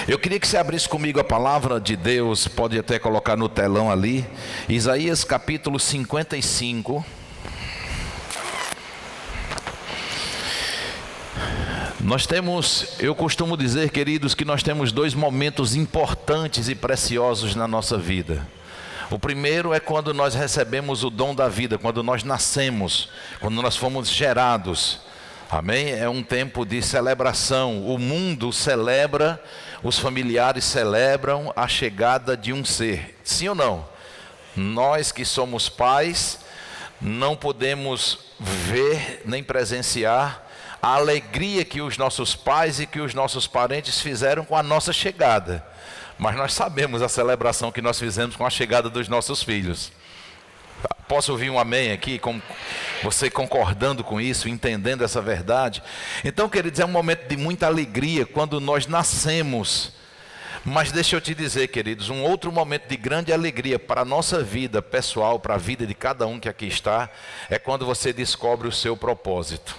Eu queria que você abrisse comigo a palavra de Deus, pode até colocar no telão ali, Isaías capítulo 55. Eu costumo dizer, queridos, que nós temos dois momentos importantes e preciosos na nossa vida. O primeiro é quando nós recebemos o dom da vida, quando nós nascemos, quando nós fomos gerados. Amém? É um tempo de celebração. O mundo celebra, os familiares celebram a chegada de um ser. Sim ou não? Nós que somos pais, não podemos ver nem presenciar a alegria que os nossos pais e que os nossos parentes fizeram com a nossa chegada. Mas nós sabemos a celebração que nós fizemos com a chegada dos nossos filhos. Posso ouvir um amém aqui, com você concordando com isso, entendendo essa verdade? Então, queridos, é um momento de muita alegria quando nós nascemos. Mas deixa eu te dizer, queridos, um outro momento de grande alegria para a nossa vida pessoal, para a vida de cada um que aqui está, é quando você descobre o seu propósito.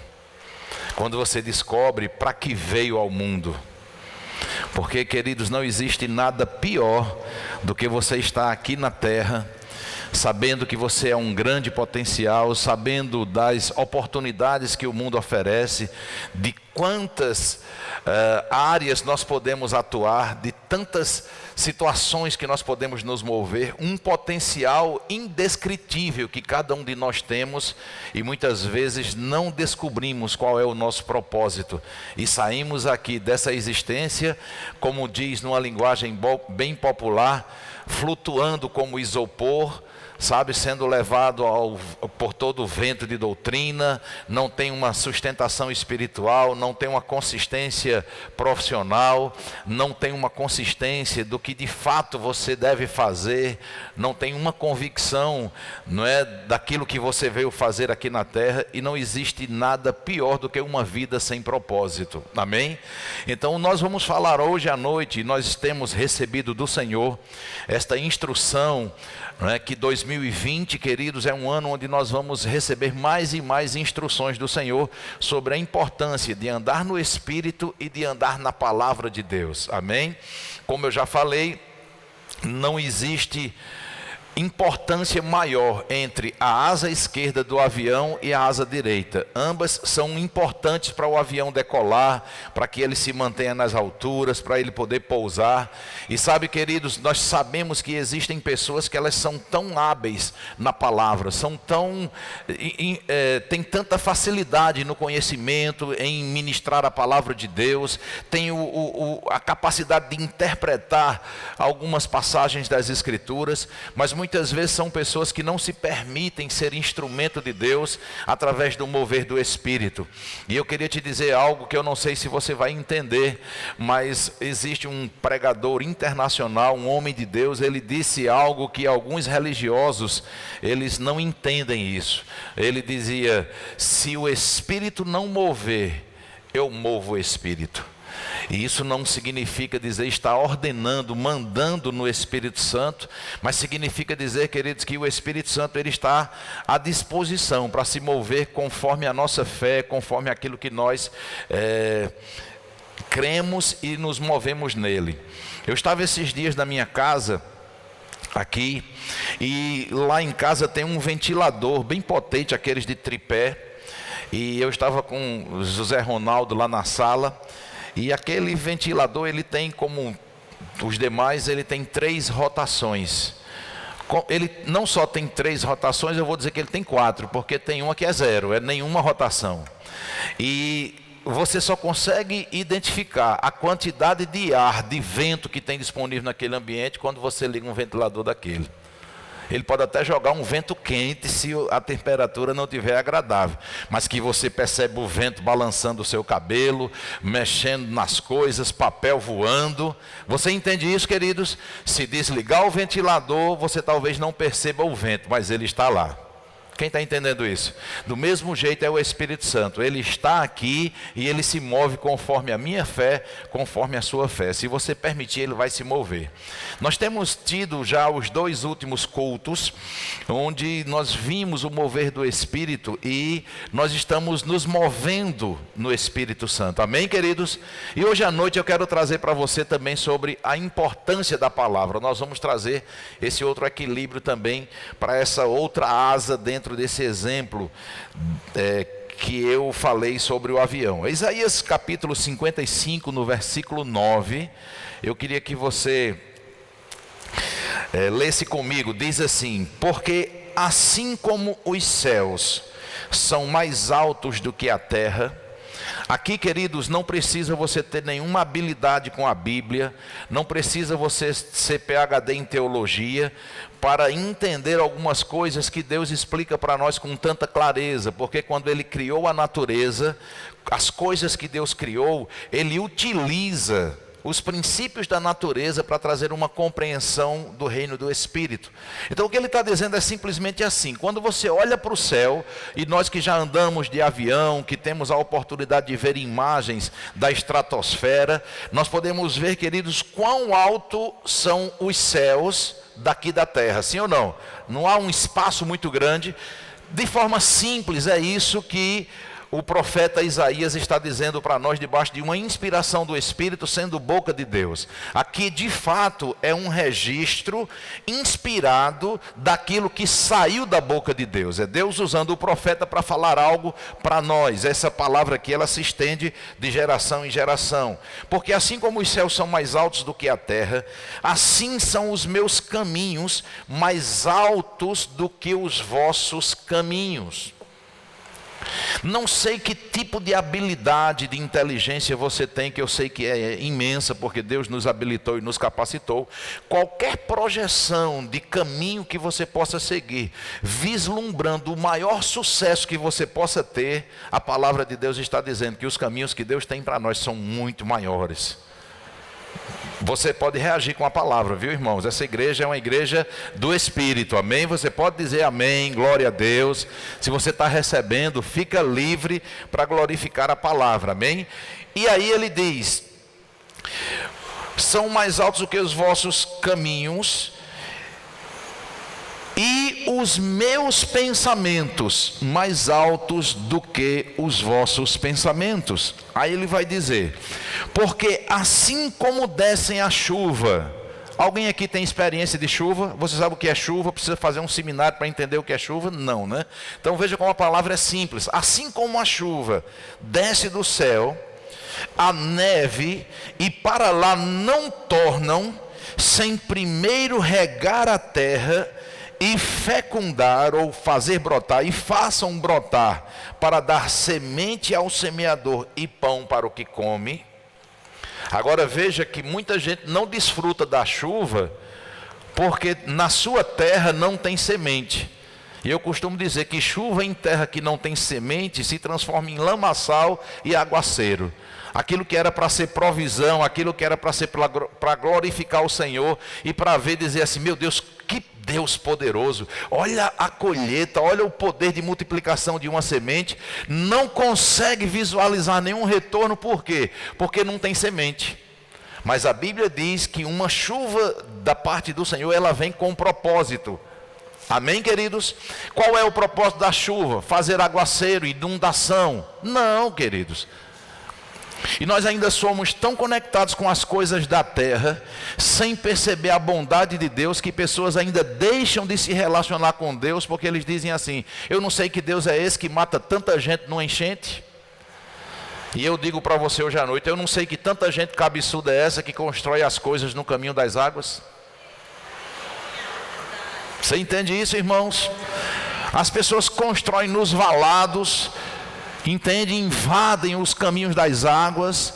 Quando você descobre para que veio ao mundo. Porque, queridos, não existe nada pior do que você estar aqui na terra, sabendo que você é um grande potencial, sabendo das oportunidades que o mundo oferece, de quantas áreas nós podemos atuar, de tantas situações que nós podemos nos mover, um potencial indescritível que cada um de nós temos e muitas vezes não descobrimos qual é o nosso propósito e saímos aqui dessa existência, como diz numa linguagem bem popular, flutuando como isopor, sabe, sendo levado por todo o vento de doutrina, não tem uma sustentação espiritual, não tem uma consistência profissional, não tem uma consistência do que de fato você deve fazer, não tem uma convicção, não é, daquilo que você veio fazer aqui na terra, e não existe nada pior do que uma vida sem propósito, amém? Então nós vamos falar hoje à noite, nós temos recebido do Senhor esta instrução, não é, que 2020, queridos, é um ano onde nós vamos receber mais e mais instruções do Senhor sobre a importância de andar no Espírito e de andar na palavra de Deus, amém? Como eu já falei, não existe importância maior entre a asa esquerda do avião e a asa direita. Ambas são importantes para o avião decolar, para que ele se mantenha nas alturas, para ele poder pousar. E sabe, queridos, nós sabemos que existem pessoas que elas são tão hábeis na palavra, são tão têm tanta facilidade no conhecimento, em ministrar a palavra de Deus, têm a capacidade de interpretar algumas passagens das Escrituras, mas muitas vezes são pessoas que não se permitem ser instrumento de Deus através do mover do Espírito. E eu queria te dizer algo que eu não sei se você vai entender, mas existe um pregador internacional, um homem de Deus, ele disse algo que alguns religiosos, eles não entendem isso. Ele dizia: se o Espírito não mover, eu movo o Espírito. E isso não significa dizer estar ordenando, mandando no Espírito Santo, mas significa dizer, queridos, que o Espírito Santo ele está à disposição para se mover conforme a nossa fé, conforme aquilo que nós cremos e nos movemos nele. Eu estava esses dias na minha casa, aqui, e lá em casa tem um ventilador bem potente, aqueles de tripé, e eu estava com o José Ronaldo lá na sala. E aquele ventilador, ele tem, como os demais, ele tem 3 rotações. Ele não só tem 3 rotações, eu vou dizer que ele tem 4, porque tem uma que é 0, é nenhuma rotação. E você só consegue identificar a quantidade de ar, de vento que tem disponível naquele ambiente quando você liga um ventilador daquele. Ele pode até jogar um vento quente se a temperatura não estiver agradável, mas que você percebe o vento balançando o seu cabelo, mexendo nas coisas, papel voando. Você entende isso, queridos? Se desligar o ventilador, você talvez não perceba o vento, mas ele está lá. Quem está entendendo isso? Do mesmo jeito é o Espírito Santo. Ele está aqui e ele se move conforme a minha fé, conforme a sua fé. Se você permitir, ele vai se mover. Nós temos tido já os 2 últimos cultos, onde nós vimos o mover do Espírito e nós estamos nos movendo no Espírito Santo. Amém, queridos? E hoje à noite eu quero trazer para você também sobre a importância da palavra. Nós vamos trazer esse outro equilíbrio também para essa outra asa dentro desse exemplo que eu falei sobre o avião. Isaías capítulo 55, no versículo 9, eu queria que você lesse comigo. Diz assim: porque assim como os céus são mais altos do que a terra. Aqui, queridos, não precisa você ter nenhuma habilidade com a Bíblia, não precisa você ser PhD em teologia para entender algumas coisas que Deus explica para nós com tanta clareza, porque quando Ele criou a natureza, as coisas que Deus criou, Ele utiliza os princípios da natureza para trazer uma compreensão do reino do Espírito. Então o que ele está dizendo é simplesmente assim: quando você olha para o céu, e nós que já andamos de avião, que temos a oportunidade de ver imagens da estratosfera, nós podemos ver, queridos, quão alto são os céus daqui da terra, sim ou não? Não há um espaço muito grande. De forma simples, é isso que o profeta Isaías está dizendo para nós, debaixo de uma inspiração do Espírito, sendo boca de Deus. Aqui de fato é um registro inspirado daquilo que saiu da boca de Deus. É Deus usando o profeta para falar algo para nós. Essa palavra aqui, ela se estende de geração em geração. Porque assim como os céus são mais altos do que a terra, assim são os meus caminhos mais altos do que os vossos caminhos. Não sei que tipo de habilidade, de inteligência você tem, que eu sei que é imensa, porque Deus nos habilitou e nos capacitou. Qualquer projeção de caminho que você possa seguir, vislumbrando o maior sucesso que você possa ter, a palavra de Deus está dizendo que os caminhos que Deus tem para nós são muito maiores. Você pode reagir com a palavra, viu, irmãos? Essa igreja é uma igreja do Espírito, amém? Você pode dizer amém, glória a Deus. Se você está recebendo, fica livre para glorificar a palavra, amém? E aí ele diz: são mais altos do que os vossos caminhos, e os meus pensamentos mais altos do que os vossos pensamentos. Aí ele vai dizer: porque assim como descem a chuva. Alguém aqui tem experiência de chuva? Você sabe o que é chuva? Precisa fazer um seminário para entender o que é chuva? Não, né? Então veja como a palavra é simples. Assim como a chuva desce do céu, a neve, e para lá não tornam, sem primeiro regar a terra e fecundar, ou fazer brotar, e façam brotar, para dar semente ao semeador e pão para o que come. Agora veja que muita gente não desfruta da chuva, porque na sua terra não tem semente. E eu costumo dizer que chuva em terra que não tem semente se transforma em lamaçal e aguaceiro. Aquilo que era para ser provisão, aquilo que era para ser para glorificar o Senhor e para ver, dizer assim: meu Deus, que Deus poderoso, olha a colheita, olha o poder de multiplicação de uma semente. Não consegue visualizar nenhum retorno. Por quê? Porque não tem semente. Mas a Bíblia diz que uma chuva da parte do Senhor, ela vem com um propósito. Amém, queridos? Qual é o propósito da chuva? Fazer aguaceiro, inundação? Não, queridos. E nós ainda somos tão conectados com as coisas da terra, sem perceber a bondade de Deus, que pessoas ainda deixam de se relacionar com Deus, porque eles dizem assim: eu não sei que Deus é esse que mata tanta gente numa enchente. E eu digo para você hoje à noite: eu não sei que tanta gente cabeçuda é essa que constrói as coisas no caminho das águas. Você entende isso, irmãos? As pessoas constroem nos valados, entendem, invadem os caminhos das águas,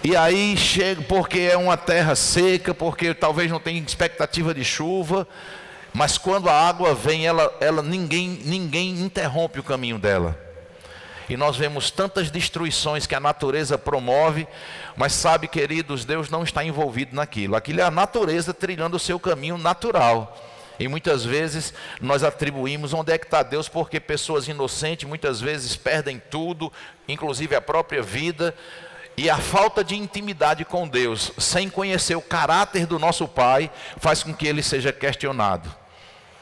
e aí chega, porque é uma terra seca, porque talvez não tenha expectativa de chuva, mas quando a água vem, ninguém interrompe o caminho dela. E nós vemos tantas destruições que a natureza promove, mas sabe, queridos, Deus não está envolvido naquilo. Aquilo é a natureza trilhando o seu caminho natural. E muitas vezes nós atribuímos onde é que está Deus, porque pessoas inocentes muitas vezes perdem tudo, inclusive a própria vida. E a falta de intimidade com Deus, sem conhecer o caráter do nosso Pai, faz com que ele seja questionado.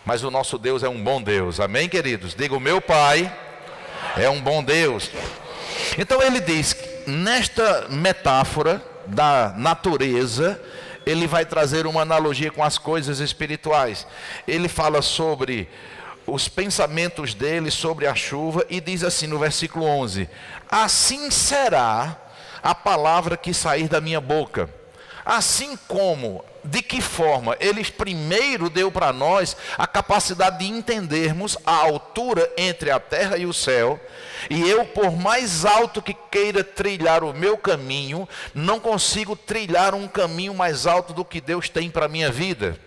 Mas o nosso Deus é um bom Deus, amém, queridos? Diga, o meu Pai é um bom Deus. Então ele diz que nesta metáfora da natureza, ele vai trazer uma analogia com as coisas espirituais. Ele fala sobre os pensamentos dele, sobre a chuva, e diz assim no versículo 11: assim será a palavra que sair da minha boca. Assim como, de que forma? Ele primeiro deu para nós a capacidade de entendermos a altura entre a terra e o céu. E eu, por mais alto que queira trilhar o meu caminho, não consigo trilhar um caminho mais alto do que Deus tem para a minha vida.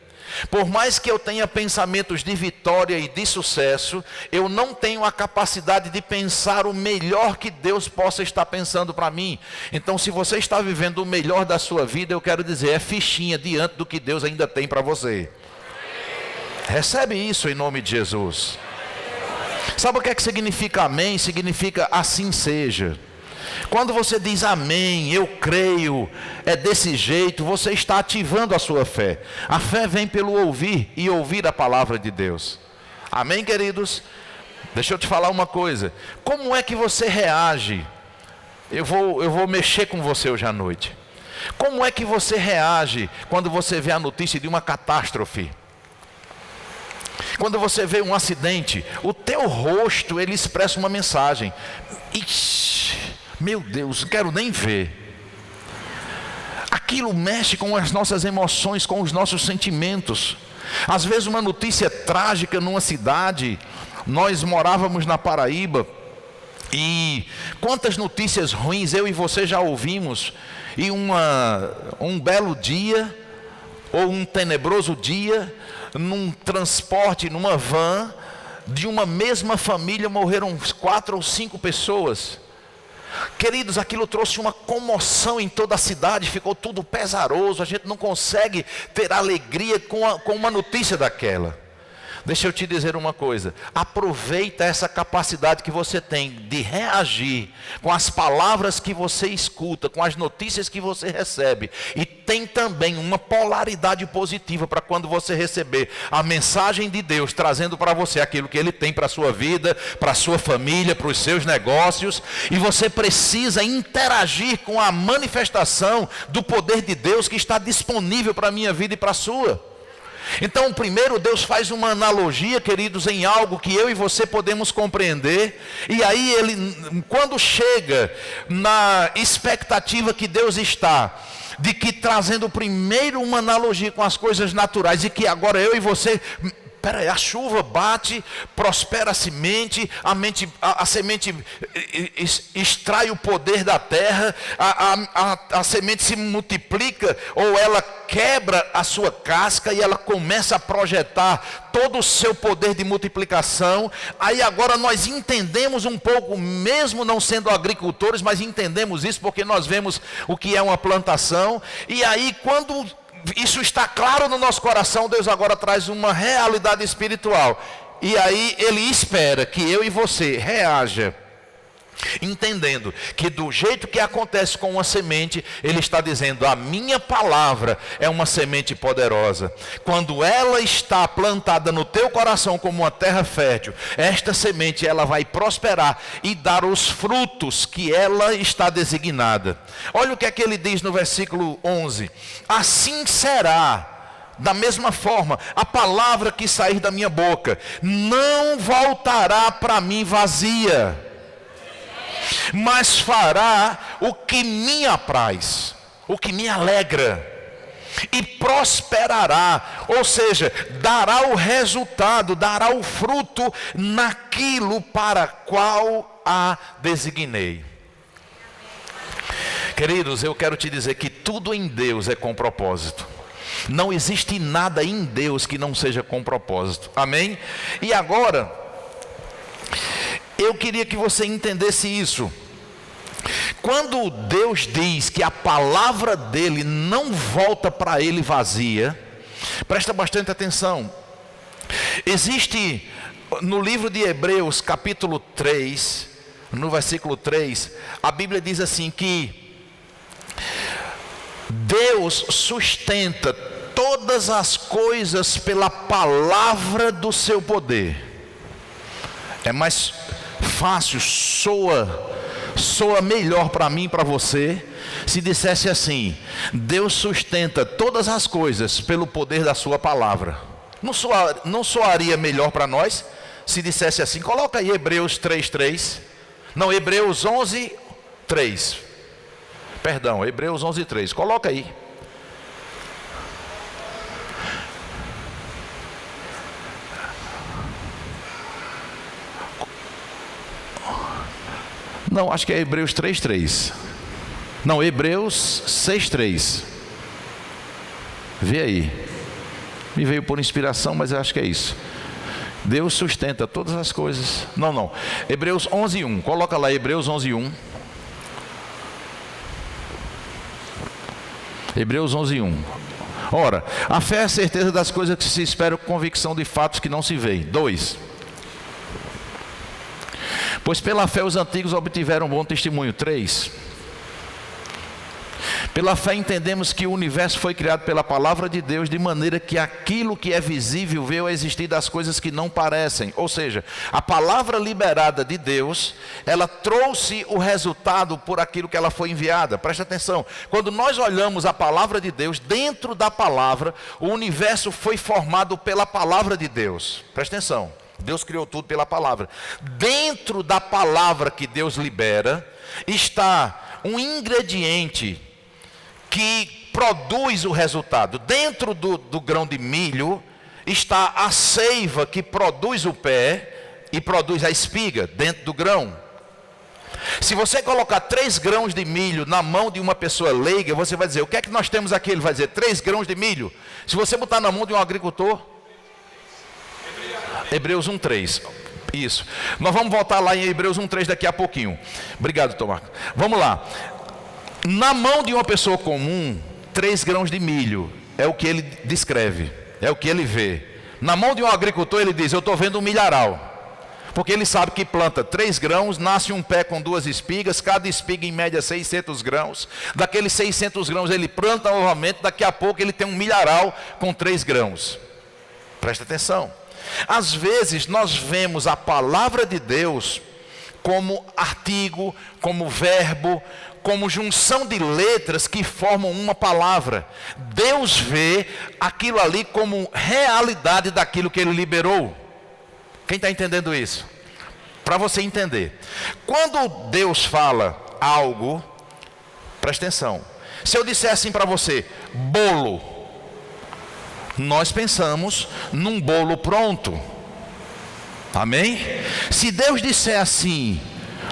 Por mais que eu tenha pensamentos de vitória e de sucesso, eu não tenho a capacidade de pensar o melhor que Deus possa estar pensando para mim. Então, se você está vivendo o melhor da sua vida, eu quero dizer, é fichinha diante do que Deus ainda tem para você. Recebe isso em nome de Jesus. Sabe o que é que significa amém? Significa assim seja. Quando você diz amém, eu creio, é desse jeito, você está ativando a sua fé. A fé vem pelo ouvir e ouvir a palavra de Deus. Amém, queridos? Deixa eu te falar uma coisa. Como é que você reage? Eu vou mexer com você hoje à noite. Como é que você reage quando você vê a notícia de uma catástrofe? Quando você vê um acidente, o teu rosto, ele expressa uma mensagem. Ixi, meu Deus, não quero nem ver. Aquilo mexe com as nossas emoções, com os nossos sentimentos. Às vezes uma notícia trágica numa cidade. Nós morávamos na Paraíba, e quantas notícias ruins eu e você já ouvimos. E um belo dia, ou um tenebroso dia, num transporte, numa van, de uma mesma família morreram 4 ou 5 pessoas. Queridos, aquilo trouxe uma comoção em toda a cidade, ficou tudo pesaroso, a gente não consegue ter alegria com uma notícia daquela. Deixa eu te dizer uma coisa, aproveita essa capacidade que você tem de reagir com as palavras que você escuta, com as notícias que você recebe, e tem também uma polaridade positiva para quando você receber a mensagem de Deus, trazendo para você aquilo que Ele tem para a sua vida, para a sua família, para os seus negócios, e você precisa interagir com a manifestação do poder de Deus que está disponível para a minha vida e para a sua. Então, primeiro Deus faz uma analogia, queridos, em algo que eu e você podemos compreender. E aí Ele, quando chega na expectativa que Deus está, de que trazendo primeiro uma analogia com as coisas naturais, e que agora eu e você... Peraí, a chuva bate, prospera a semente, a semente extrai o poder da terra, a semente se multiplica, ou ela quebra a sua casca e ela começa a projetar todo o seu poder de multiplicação. Aí agora nós entendemos um pouco, mesmo não sendo agricultores, mas entendemos isso porque nós vemos o que é uma plantação. E aí quando isso está claro no nosso coração, Deus agora traz uma realidade espiritual. E aí Ele espera que eu e você reaja, entendendo que do jeito que acontece com uma semente, Ele está dizendo, a minha palavra é uma semente poderosa. Quando ela está plantada no teu coração como uma terra fértil, esta semente ela vai prosperar e dar os frutos que ela está designada. Olha o que é que ele diz no versículo 11: assim será. Da mesma forma, a palavra que sair da minha boca não voltará para mim vazia, mas fará o que me apraz, o que me alegra, e prosperará, ou seja, dará o resultado, dará o fruto naquilo para qual a designei. Queridos, eu quero te dizer que tudo em Deus é com propósito. Não existe nada em Deus que não seja com propósito. Amém? E agora, eu queria que você entendesse isso. Quando Deus diz que a palavra dele não volta para ele vazia, presta bastante atenção. Existe no livro de Hebreus, capítulo 3, no versículo 3, a Bíblia diz assim que Deus sustenta todas as coisas pela palavra do seu poder. É mais fácil, soa melhor para mim e para você, se dissesse assim: Deus sustenta todas as coisas pelo poder da sua palavra. Não soaria melhor para nós se dissesse assim? Coloca aí Hebreus 3:3. Não, Hebreus 11:3. Perdão, Hebreus 11:3. Coloca aí. Não, acho que é Hebreus 3:3. Não, Hebreus 6:3. Vê aí. Me veio por inspiração, mas eu acho que é isso. Deus sustenta todas as coisas. Não. Hebreus 11:1. Coloca lá Hebreus 11:1. Hebreus 11:1. Ora, a fé é a certeza das coisas que se esperam, convicção de fatos que não se veem. 2. Pois pela fé os antigos obtiveram bom testemunho. 3. Pela fé entendemos que o universo foi criado pela palavra de Deus, de maneira que aquilo que é visível veio a existir das coisas que não parecem. Ou seja, a palavra liberada de Deus, ela trouxe o resultado por aquilo que ela foi enviada. Presta atenção, quando nós olhamos a palavra de Deus, dentro da palavra, o universo foi formado pela palavra de Deus. Presta atenção, Deus criou tudo pela palavra. Dentro da palavra que Deus libera, está um ingrediente que produz o resultado. Dentro do grão de milho está a seiva que produz o pé e produz a espiga dentro do grão. Se você colocar 3 grãos de milho na mão de uma pessoa leiga, você vai dizer: o que é que nós temos aqui? Ele vai dizer: 3 grãos de milho. Se você botar na mão de um agricultor, Hebreus 1:3. Isso. Nós vamos voltar lá em Hebreus 1:3 daqui a pouquinho. Obrigado, Tomás. Vamos lá. Na mão de uma pessoa comum, 3 grãos de milho é o que ele descreve, é o que ele vê. Na mão de um agricultor, ele diz: eu estou vendo um milharal. Porque ele sabe que planta 3 grãos, nasce um pé com 2 espigas, cada espiga em média 600 grãos. Daqueles 600 grãos ele planta novamente, daqui a pouco ele tem um milharal com 3 grãos. Presta atenção. Às vezes nós vemos a palavra de Deus como artigo, como verbo, como junção de letras que formam uma palavra. Deus vê aquilo ali como realidade daquilo que Ele liberou. Quem está entendendo isso? Para você entender, quando Deus fala algo, presta atenção. Se eu disser assim para você: bolo, nós pensamos num bolo pronto. Amém? Se Deus disser assim,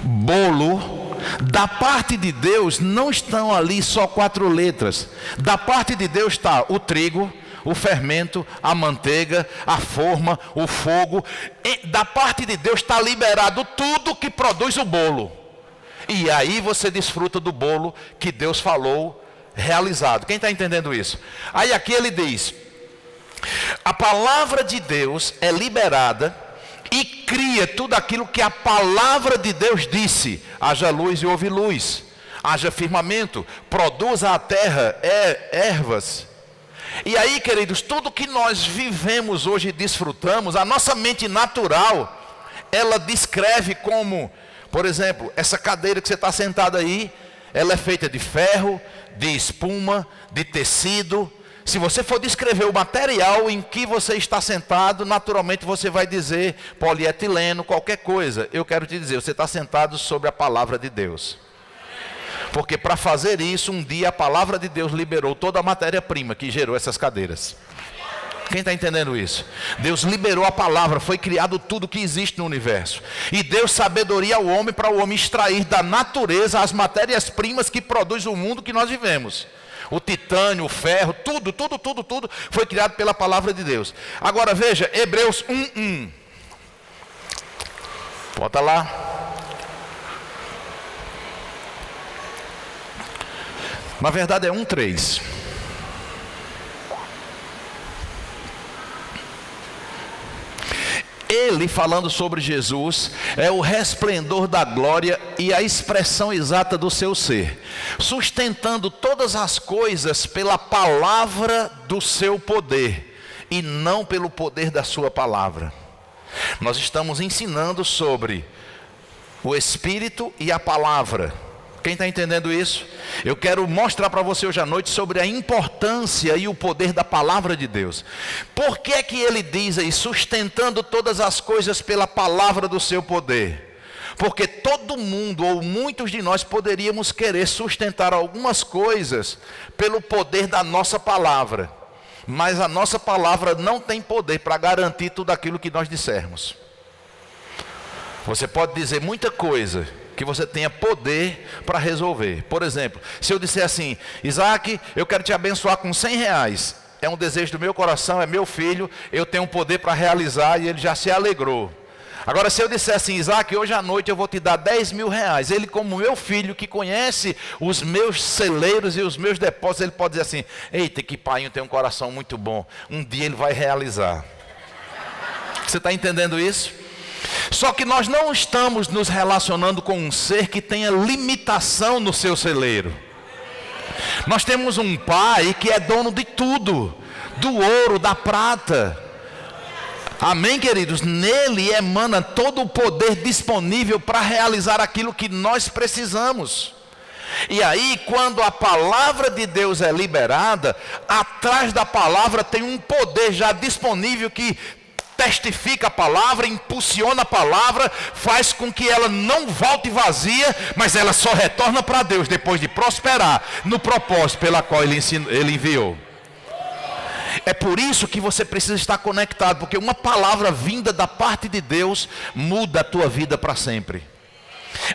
bolo, da parte de Deus não estão ali só 4 letras. Da parte de Deus está o trigo, o fermento, a manteiga, a forma, o fogo. Da parte de Deus está liberado tudo que produz o bolo. E aí você desfruta do bolo que Deus falou realizado. Quem está entendendo isso? Aí aqui ele diz: a palavra de Deus é liberada e cria tudo aquilo que a palavra de Deus disse. Haja luz e houve luz. Haja firmamento, produza a terra ervas. E aí, queridos, tudo que nós vivemos hoje e desfrutamos, a nossa mente natural, ela descreve como, por exemplo, essa cadeira que você está sentado aí, ela é feita de ferro, de espuma, de tecido. Se você for descrever o material em que você está sentado, naturalmente você vai dizer polietileno, qualquer coisa. Eu quero te dizer, você está sentado sobre a palavra de Deus. Porque para fazer isso, um dia a palavra de Deus liberou toda a matéria-prima que gerou essas cadeiras. Quem está entendendo isso? Deus liberou a palavra, foi criado tudo que existe no universo. E deu sabedoria ao homem para o homem extrair da natureza as matérias-primas que produz o mundo que nós vivemos. O titânio, o ferro, tudo foi criado pela palavra de Deus. Agora veja, Hebreus 1:1. Bota lá. Na verdade é 1:3. ele, falando sobre Jesus, é o resplendor da glória e a expressão exata do seu ser, sustentando todas as coisas pela palavra do seu poder, e não pelo poder da sua palavra. Nós estamos ensinando sobre o Espírito e a palavra. Quem está entendendo isso? Eu quero mostrar para você hoje à noite sobre a importância e o poder da palavra de Deus. Por que é que ele diz aí, sustentando todas as coisas pela palavra do seu poder? Porque todo mundo, ou muitos de nós, poderíamos querer sustentar algumas coisas pelo poder da nossa palavra. Mas a nossa palavra não tem poder para garantir tudo aquilo que nós dissermos. Você pode dizer muita coisa que você tenha poder para resolver. Por exemplo, se eu disser assim: Isaac, eu quero te abençoar com R$100, é um desejo do meu coração, é meu filho, eu tenho poder para realizar, e ele já se alegrou. Agora, se eu disser assim: Isaac, hoje à noite eu vou te dar R$10.000, ele, como meu filho, que conhece os meus celeiros e os meus depósitos, ele pode dizer assim: eita, que pai tem um coração muito bom, um dia ele vai realizar. Você está entendendo isso? Só que nós não estamos nos relacionando com um ser que tenha limitação no seu celeiro. Nós temos um pai que é dono de tudo, do ouro, da prata. Amém, queridos? Nele emana todo o poder disponível para realizar aquilo que nós precisamos. E aí, quando a palavra de Deus é liberada, atrás da palavra tem um poder já disponível que testifica a palavra, impulsiona a palavra, faz com que ela não volte vazia, mas ela só retorna para Deus depois de prosperar no propósito pela qual ele enviou. É por isso que você precisa estar conectado, porque uma palavra vinda da parte de Deus muda a tua vida para sempre.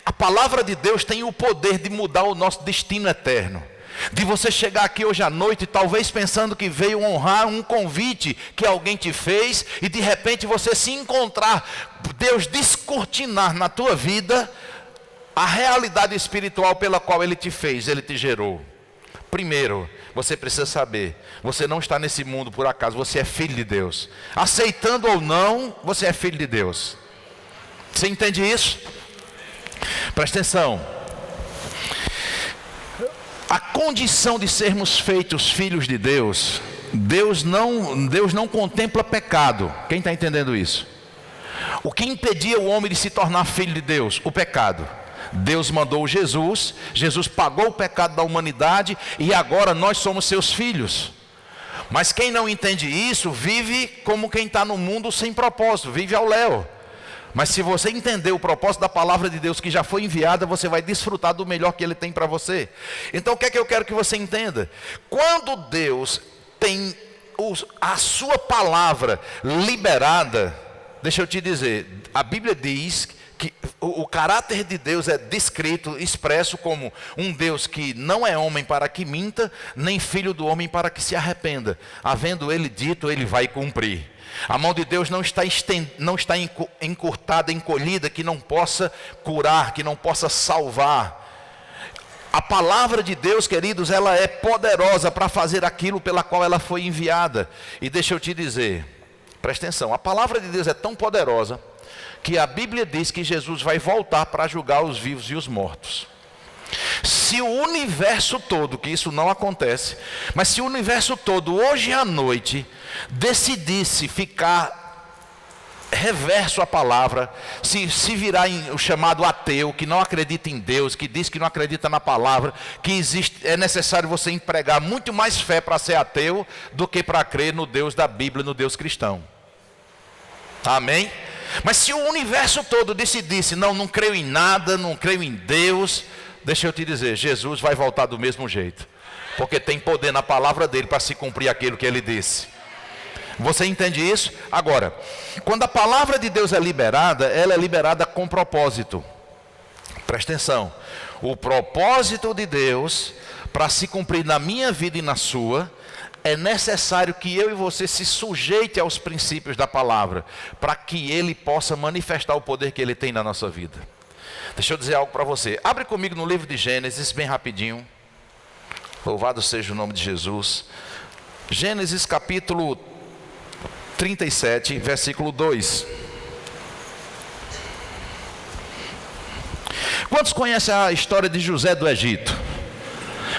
A palavra de Deus tem o poder de mudar o nosso destino eterno. De você chegar aqui hoje à noite, talvez pensando que veio honrar um convite que alguém te fez, e de repente você se encontrar, Deus descortinar na tua vida a realidade espiritual pela qual Ele te fez, Ele te gerou. Primeiro, você precisa saber, você não está nesse mundo por acaso, você é filho de Deus. Aceitando ou não, você é filho de Deus. Você entende isso? Presta atenção. A condição de sermos feitos filhos de Deus, Deus não contempla pecado. Quem está entendendo isso? O que impedia o homem de se tornar filho de Deus? O pecado. Deus mandou Jesus, Jesus pagou o pecado da humanidade e agora nós somos seus filhos. Mas quem não entende isso, vive como quem está no mundo sem propósito, vive ao léu. Mas se você entender o propósito da palavra de Deus que já foi enviada, você vai desfrutar do melhor que Ele tem para você. Então o que é que eu quero que você entenda? Quando Deus tem a sua palavra liberada, deixa eu te dizer, a Bíblia diz que o caráter de Deus é descrito, expresso como um Deus que não é homem para que minta, nem filho do homem para que se arrependa. Havendo Ele dito, Ele vai cumprir. A mão de Deus não está encurtada, encolhida, que não possa curar, que não possa salvar. A palavra de Deus, queridos, ela é poderosa para fazer aquilo pela qual ela foi enviada. E deixa eu te dizer, presta atenção, a palavra de Deus é tão poderosa que a Bíblia diz que Jesus vai voltar para julgar os vivos e os mortos. Se o universo todo, que isso não acontece, mas se o universo todo hoje à noite decidisse ficar reverso à palavra, se virar o chamado ateu, que não acredita em Deus, que diz que não acredita na palavra, que é necessário você empregar muito mais fé para ser ateu do que para crer no Deus da Bíblia, no Deus cristão. Amém? Mas se o universo todo decidisse, não creio em nada, não creio em Deus, deixa eu te dizer, Jesus vai voltar do mesmo jeito, porque tem poder na palavra dele para se cumprir aquilo que ele disse. Você entende isso? Agora, quando a palavra de Deus é liberada, ela é liberada com propósito. Presta atenção, o propósito de Deus para se cumprir na minha vida e na sua, é necessário que eu e você se sujeite aos princípios da palavra, para que ele possa manifestar o poder que ele tem na nossa vida. Deixa eu dizer algo para você. Abre comigo no livro de Gênesis, bem rapidinho. Louvado seja o nome de Jesus. Gênesis capítulo 37, versículo 2. Quantos conhecem a história de José do Egito?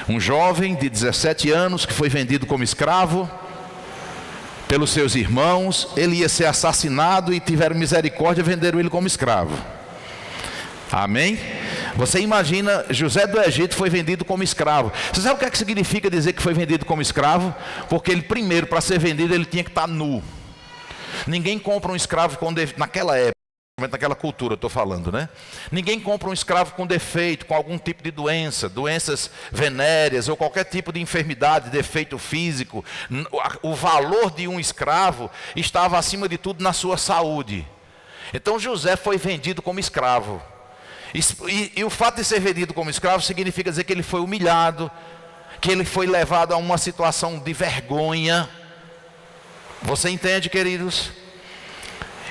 Um jovem de 17 anos que foi vendido como escravo pelos seus irmãos. Ele ia ser assassinado e tiveram misericórdia, venderam ele como escravo. Amém? Você imagina, José do Egito foi vendido como escravo. Você sabe o que significa dizer que foi vendido como escravo? Porque ele primeiro, para ser vendido, ele tinha que estar nu. Ninguém compra um escravo naquela época, naquela cultura eu estou falando, né? Ninguém compra um escravo com defeito, com algum tipo de doença, doenças venéreas ou qualquer tipo de enfermidade, defeito físico. O valor de um escravo estava acima de tudo na sua saúde. Então José foi vendido como escravo. E o fato de ser vendido como escravo significa dizer que ele foi humilhado, que ele foi levado a uma situação de vergonha. Você entende, queridos?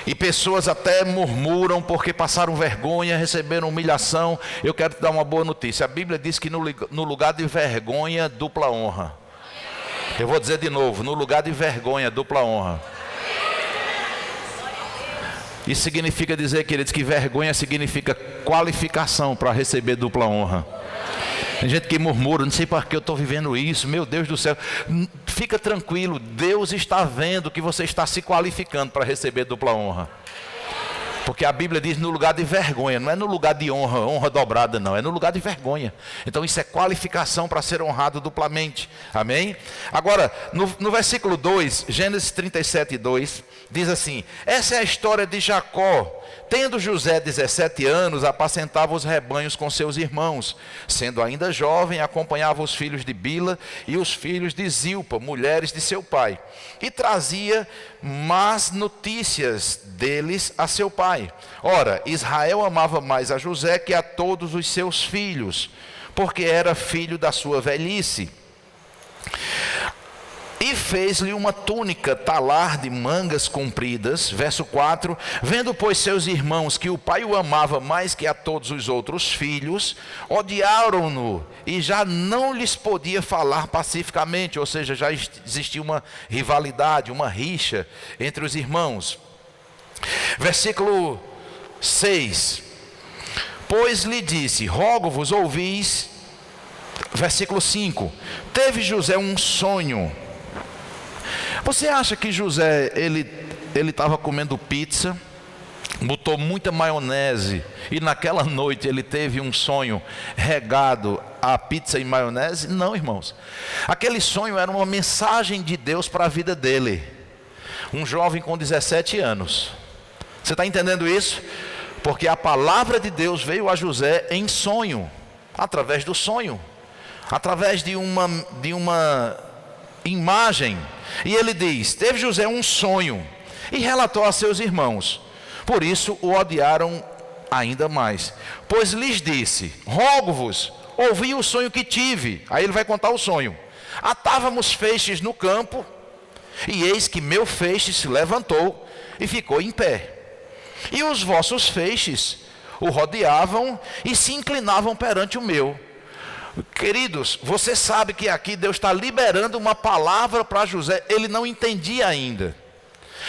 E pessoas até murmuram porque passaram vergonha, receberam humilhação. Eu quero te dar uma boa notícia. A Bíblia diz que no lugar de vergonha, dupla honra. Eu vou dizer de novo, no lugar de vergonha, dupla honra. Isso significa dizer, queridos, que vergonha significa qualificação para receber dupla honra. Tem gente que murmura, não sei por que eu estou vivendo isso, meu Deus do céu. Fica tranquilo, Deus está vendo que você está se qualificando para receber dupla honra. Porque a Bíblia diz no lugar de vergonha, não é no lugar de honra, honra dobrada não, é no lugar de vergonha. Então isso é qualificação para ser honrado duplamente, amém? Agora, no versículo 2, Gênesis 37, 2, diz assim: essa é a história de Jacó. Tendo José 17 anos, apacentava os rebanhos com seus irmãos. Sendo ainda jovem, acompanhava os filhos de Bila e os filhos de Zilpa, mulheres de seu pai. E trazia más notícias deles a seu pai. Ora, Israel amava mais a José que a todos os seus filhos, porque era filho da sua velhice. E fez-lhe uma túnica talar de mangas compridas, verso 4, vendo pois seus irmãos que o pai o amava mais que a todos os outros filhos, odiaram-no e já não lhes podia falar pacificamente, ou seja, já existia uma rivalidade, uma rixa entre os irmãos. Versículo 6, pois lhe disse, rogo-vos, ouvis. Versículo 5, teve José um sonho. Você acha que José, ele estava comendo pizza, botou muita maionese e naquela noite ele teve um sonho regado a pizza e maionese? Não, irmãos. Aquele sonho era uma mensagem de Deus para a vida dele. Um jovem com 17 anos. Você está entendendo isso? Porque a palavra de Deus veio a José em sonho, através do sonho, através de uma imagem. E ele diz, teve José um sonho e relatou a seus irmãos, por isso o odiaram ainda mais, pois lhes disse, rogo-vos, ouvi o sonho que tive. Aí ele vai contar o sonho. Atávamos feixes no campo, e eis que meu feixe se levantou e ficou em pé, e os vossos feixes o rodeavam e se inclinavam perante o meu. Queridos, você sabe que aqui Deus está liberando uma palavra para José. Ele não entendia ainda.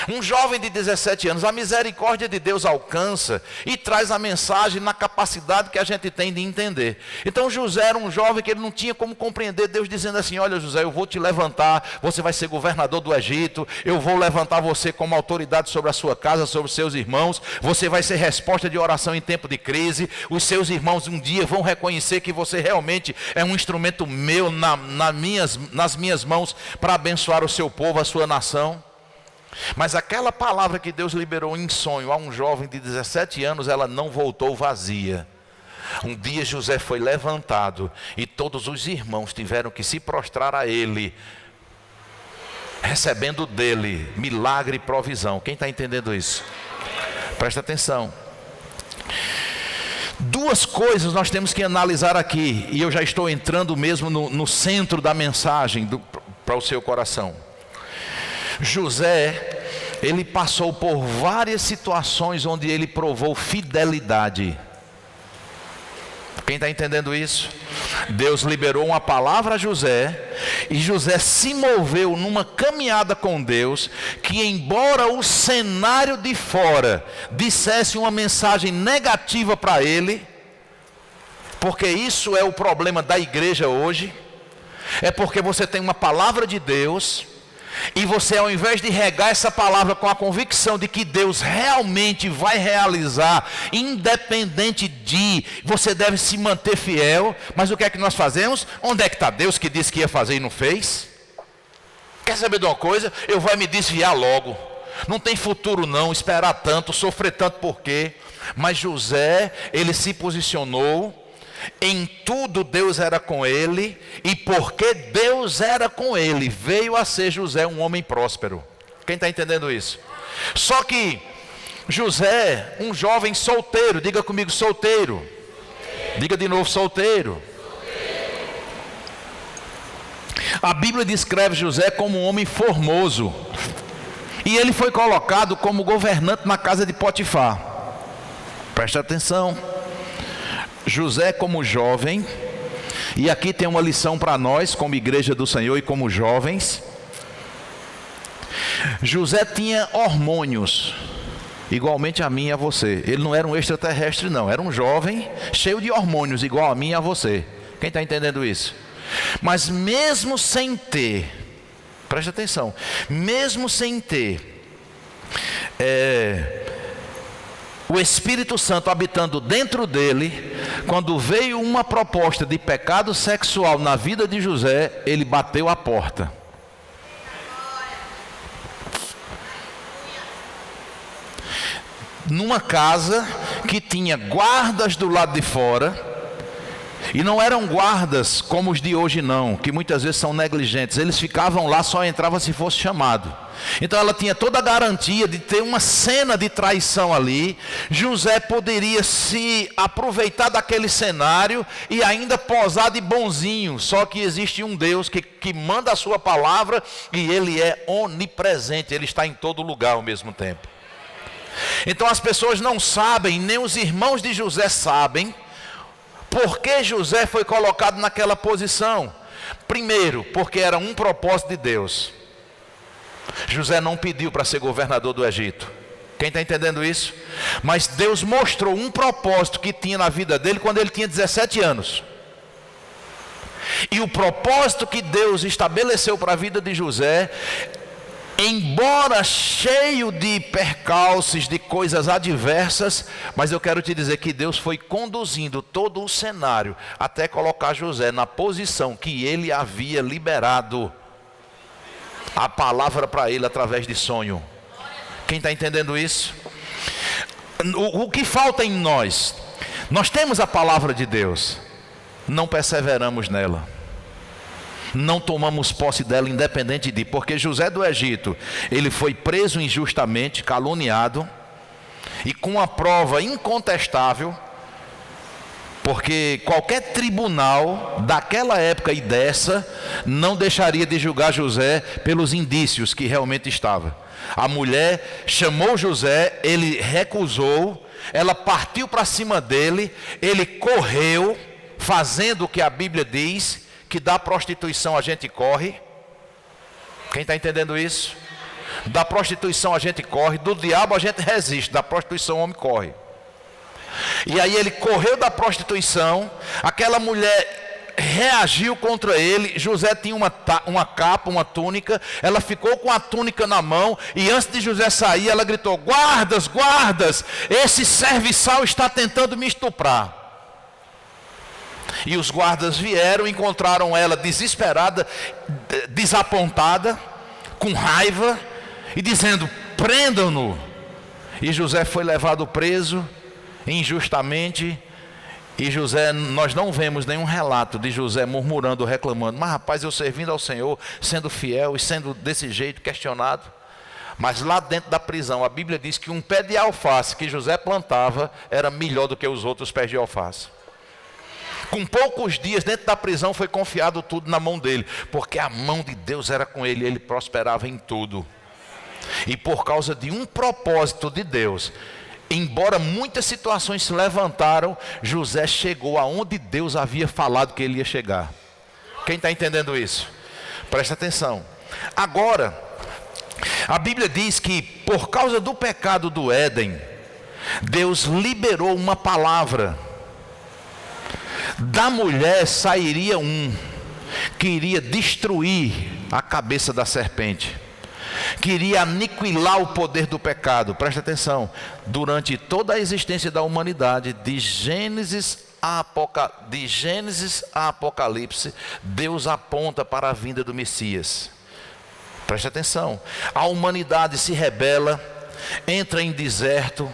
Um jovem de 17 anos, a misericórdia de Deus alcança e traz a mensagem na capacidade que a gente tem de entender. Então José era um jovem que ele não tinha como compreender Deus dizendo assim, olha José, eu vou te levantar, você vai ser governador do Egito, eu vou levantar você como autoridade sobre a sua casa, sobre os seus irmãos, você vai ser resposta de oração em tempo de crise, os seus irmãos um dia vão reconhecer que você realmente é um instrumento meu nas minhas mãos para abençoar o seu povo, a sua nação. Mas aquela palavra que Deus liberou em sonho a um jovem de 17 anos, ela não voltou vazia. Um dia José foi levantado e todos os irmãos tiveram que se prostrar a ele, recebendo dele milagre e provisão. Quem está entendendo isso? Presta atenção. Duas coisas nós temos que analisar aqui, e eu já estou entrando mesmo no centro da mensagem para o seu coração. José, ele passou por várias situações onde ele provou fidelidade. Quem está entendendo isso? Deus liberou uma palavra a José, e José se moveu numa caminhada com Deus, que embora o cenário de fora dissesse uma mensagem negativa para ele, porque isso é o problema da igreja hoje, é porque você tem uma palavra de Deus, e você, ao invés de regar essa palavra com a convicção de que Deus realmente vai realizar, independente de, você deve se manter fiel. Mas o que é que nós fazemos? Onde é que está Deus que disse que ia fazer e não fez? Quer saber de uma coisa? Eu vou me desviar logo, não tem futuro não, esperar tanto, sofrer tanto por quê? Mas José, ele se posicionou. Em tudo Deus era com ele, e porque Deus era com ele, veio a ser José um homem próspero. Quem está entendendo isso? Só que José, um jovem solteiro, diga comigo, solteiro. Diga de novo, solteiro. A Bíblia descreve José como um homem formoso, e ele foi colocado como governante na casa de Potifar. Preste atenção. José como jovem, e aqui tem uma lição para nós como igreja do Senhor e como jovens. José tinha hormônios, igualmente a mim e a você. Ele não era um extraterrestre não, era um jovem cheio de hormônios, igual a mim e a você. Quem está entendendo isso? Mas mesmo sem ter, preste atenção, mesmo sem ter o Espírito Santo habitando dentro dele, quando veio uma proposta de pecado sexual na vida de José, ele bateu a porta. Numa casa que tinha guardas do lado de fora, e não eram guardas como os de hoje não, que muitas vezes são negligentes. Eles ficavam lá, só entravam se fosse chamado. Então ela tinha toda a garantia de ter uma cena de traição ali. José poderia se aproveitar daquele cenário e ainda posar de bonzinho. Só que existe um Deus que manda a sua palavra, e ele é onipresente, ele está em todo lugar ao mesmo tempo. Então as pessoas não sabem, nem os irmãos de José sabem, por que José foi colocado naquela posição. Primeiro, porque era um propósito de Deus. José não pediu para ser governador do Egito. Quem está entendendo isso? Mas Deus mostrou um propósito que tinha na vida dele quando ele tinha 17 anos. E o propósito que Deus estabeleceu para a vida de José, embora cheio de percalços, de coisas adversas, mas eu quero te dizer que Deus foi conduzindo todo o cenário até colocar José na posição que ele havia liberado a palavra para ele através de sonho. Quem está entendendo isso? O que falta em nós? Nós temos a palavra de Deus, não perseveramos nela, não tomamos posse dela independente de, porque José do Egito, ele foi preso injustamente, caluniado, e com a prova incontestável, porque qualquer tribunal daquela época e dessa não deixaria de julgar José pelos indícios que realmente estava. A mulher chamou José, ele recusou, ela partiu para cima dele, ele correu, fazendo o que a Bíblia diz, que da prostituição a gente corre. Quem está entendendo isso? Da prostituição a gente corre, do diabo a gente resiste, da prostituição o homem corre. E aí ele correu da prostituição, aquela mulher reagiu contra ele. José tinha uma capa, uma túnica, ela ficou com a túnica na mão, e antes de José sair, ela gritou: guardas, guardas, esse serviçal está tentando me estuprar. E os guardas vieram, encontraram ela desesperada, desapontada, com raiva, e dizendo: prendam-no. E José foi levado preso injustamente. E José, nós não vemos nenhum relato de José murmurando, reclamando: mas rapaz, eu servindo ao Senhor, sendo fiel e sendo desse jeito questionado. Mas lá dentro da prisão, a Bíblia diz que um pé de alface que José plantava era melhor do que os outros pés de alface. Com poucos dias dentro da prisão foi confiado tudo na mão dele, porque a mão de Deus era com ele, ele prosperava em tudo. E por causa de um propósito de Deus, embora muitas situações se levantaram, José chegou aonde Deus havia falado que ele ia chegar. Quem está entendendo isso? Presta atenção. Agora, a Bíblia diz que por causa do pecado do Éden, Deus liberou uma palavra. Da mulher sairia um que iria destruir a cabeça da serpente, que iria aniquilar o poder do pecado. Presta atenção, durante toda a existência da humanidade, de Gênesis a Apocalipse, Deus aponta para a vinda do Messias. Presta atenção, a humanidade se rebela, entra em deserto,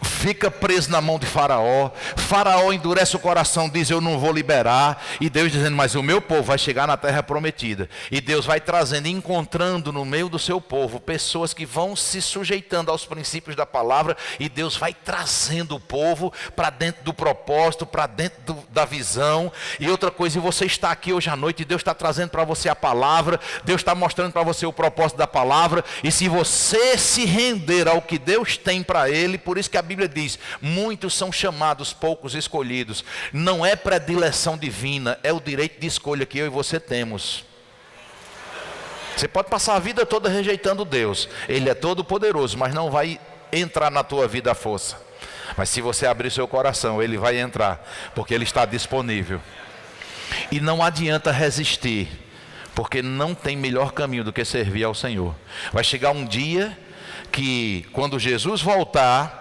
fica preso na mão de Faraó. Faraó endurece o coração, diz: eu não vou liberar. E Deus dizendo: mas o meu povo vai chegar na terra prometida. E Deus vai trazendo, encontrando no meio do seu povo pessoas que vão se sujeitando aos princípios da palavra. E Deus vai trazendo o povo para dentro do propósito, para dentro da visão. E outra coisa, e você está aqui hoje à noite, e Deus está trazendo para você a palavra, Deus está mostrando para você o propósito da palavra. E se você se render ao que Deus tem para ele, por isso que a Bíblia diz: muitos são chamados, poucos escolhidos. Não é predileção divina, é o direito de escolha que eu e você temos. Você pode passar a vida toda rejeitando Deus, Ele é todo poderoso, mas não vai entrar na tua vida à força. Mas se você abrir seu coração, Ele vai entrar, porque Ele está disponível. E não adianta resistir, porque não tem melhor caminho do que servir ao Senhor. Vai chegar um dia que, quando Jesus voltar,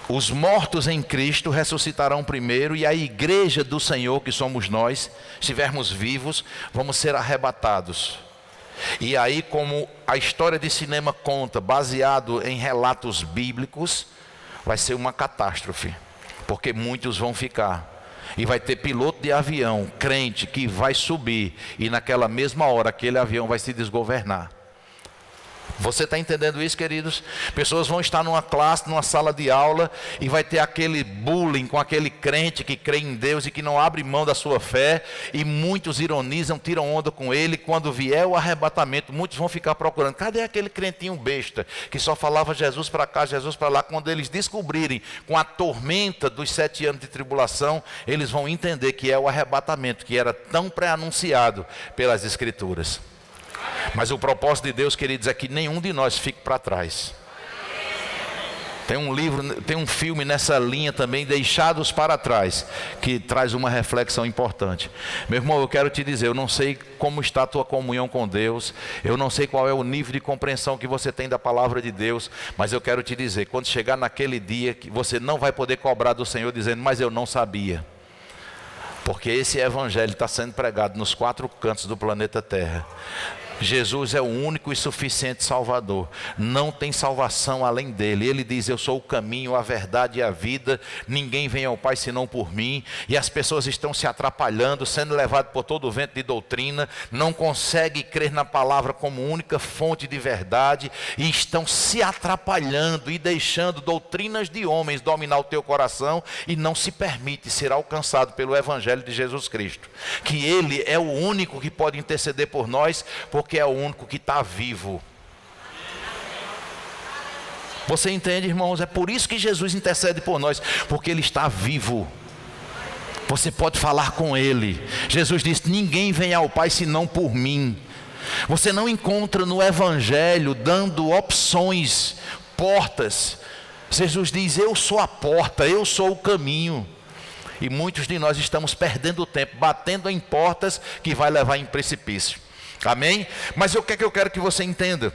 os mortos em Cristo ressuscitarão primeiro, e a igreja do Senhor, que somos nós, estivermos vivos, vamos ser arrebatados. E aí, como a história de cinema conta, baseado em relatos bíblicos, vai ser uma catástrofe, porque muitos vão ficar. E vai ter piloto de avião, crente, que vai subir, e naquela mesma hora aquele avião vai se desgovernar. Você está entendendo isso, queridos? Pessoas vão estar numa classe, numa sala de aula, e vai ter aquele bullying com aquele crente que crê em Deus e que não abre mão da sua fé, e muitos ironizam, tiram onda com ele. Quando vier o arrebatamento, muitos vão ficar procurando: cadê aquele crentinho besta que só falava Jesus para cá, Jesus para lá? Quando eles descobrirem, com a tormenta dos 7 anos de tribulação, eles vão entender que é o arrebatamento que era tão pré-anunciado pelas Escrituras. Mas o propósito de Deus, queridos, é que nenhum de nós fique para trás. Tem um livro, tem um filme nessa linha também, Deixados para Trás, que traz uma reflexão importante. Meu irmão, eu quero te dizer, eu não sei como está a tua comunhão com Deus, eu não sei qual é o nível de compreensão que você tem da palavra de Deus, mas eu quero te dizer, quando chegar naquele dia, que você não vai poder cobrar do Senhor dizendo: mas eu não sabia. Porque esse evangelho está sendo pregado nos 4 cantos do planeta Terra. Jesus é o único e suficiente Salvador, não tem salvação além dele. Ele diz: eu sou o caminho, a verdade e a vida, ninguém vem ao Pai senão por mim. E as pessoas estão se atrapalhando, sendo levadas por todo o vento de doutrina, não conseguem crer na palavra como única fonte de verdade, e estão se atrapalhando e deixando doutrinas de homens dominar o teu coração, e não se permite ser alcançado pelo evangelho de Jesus Cristo, que ele é o único que pode interceder por nós, porque é o único que está vivo. Você entende, irmãos? É por isso que Jesus intercede por nós, porque Ele está vivo. Você pode falar com Ele. Jesus disse: ninguém vem ao Pai senão por mim. Você não encontra no Evangelho dando opções, portas. Jesus diz: eu sou a porta, eu sou o caminho. E muitos de nós estamos perdendo tempo, batendo em portas que vai levar em precipício. Amém? Mas o que é que eu quero que você entenda?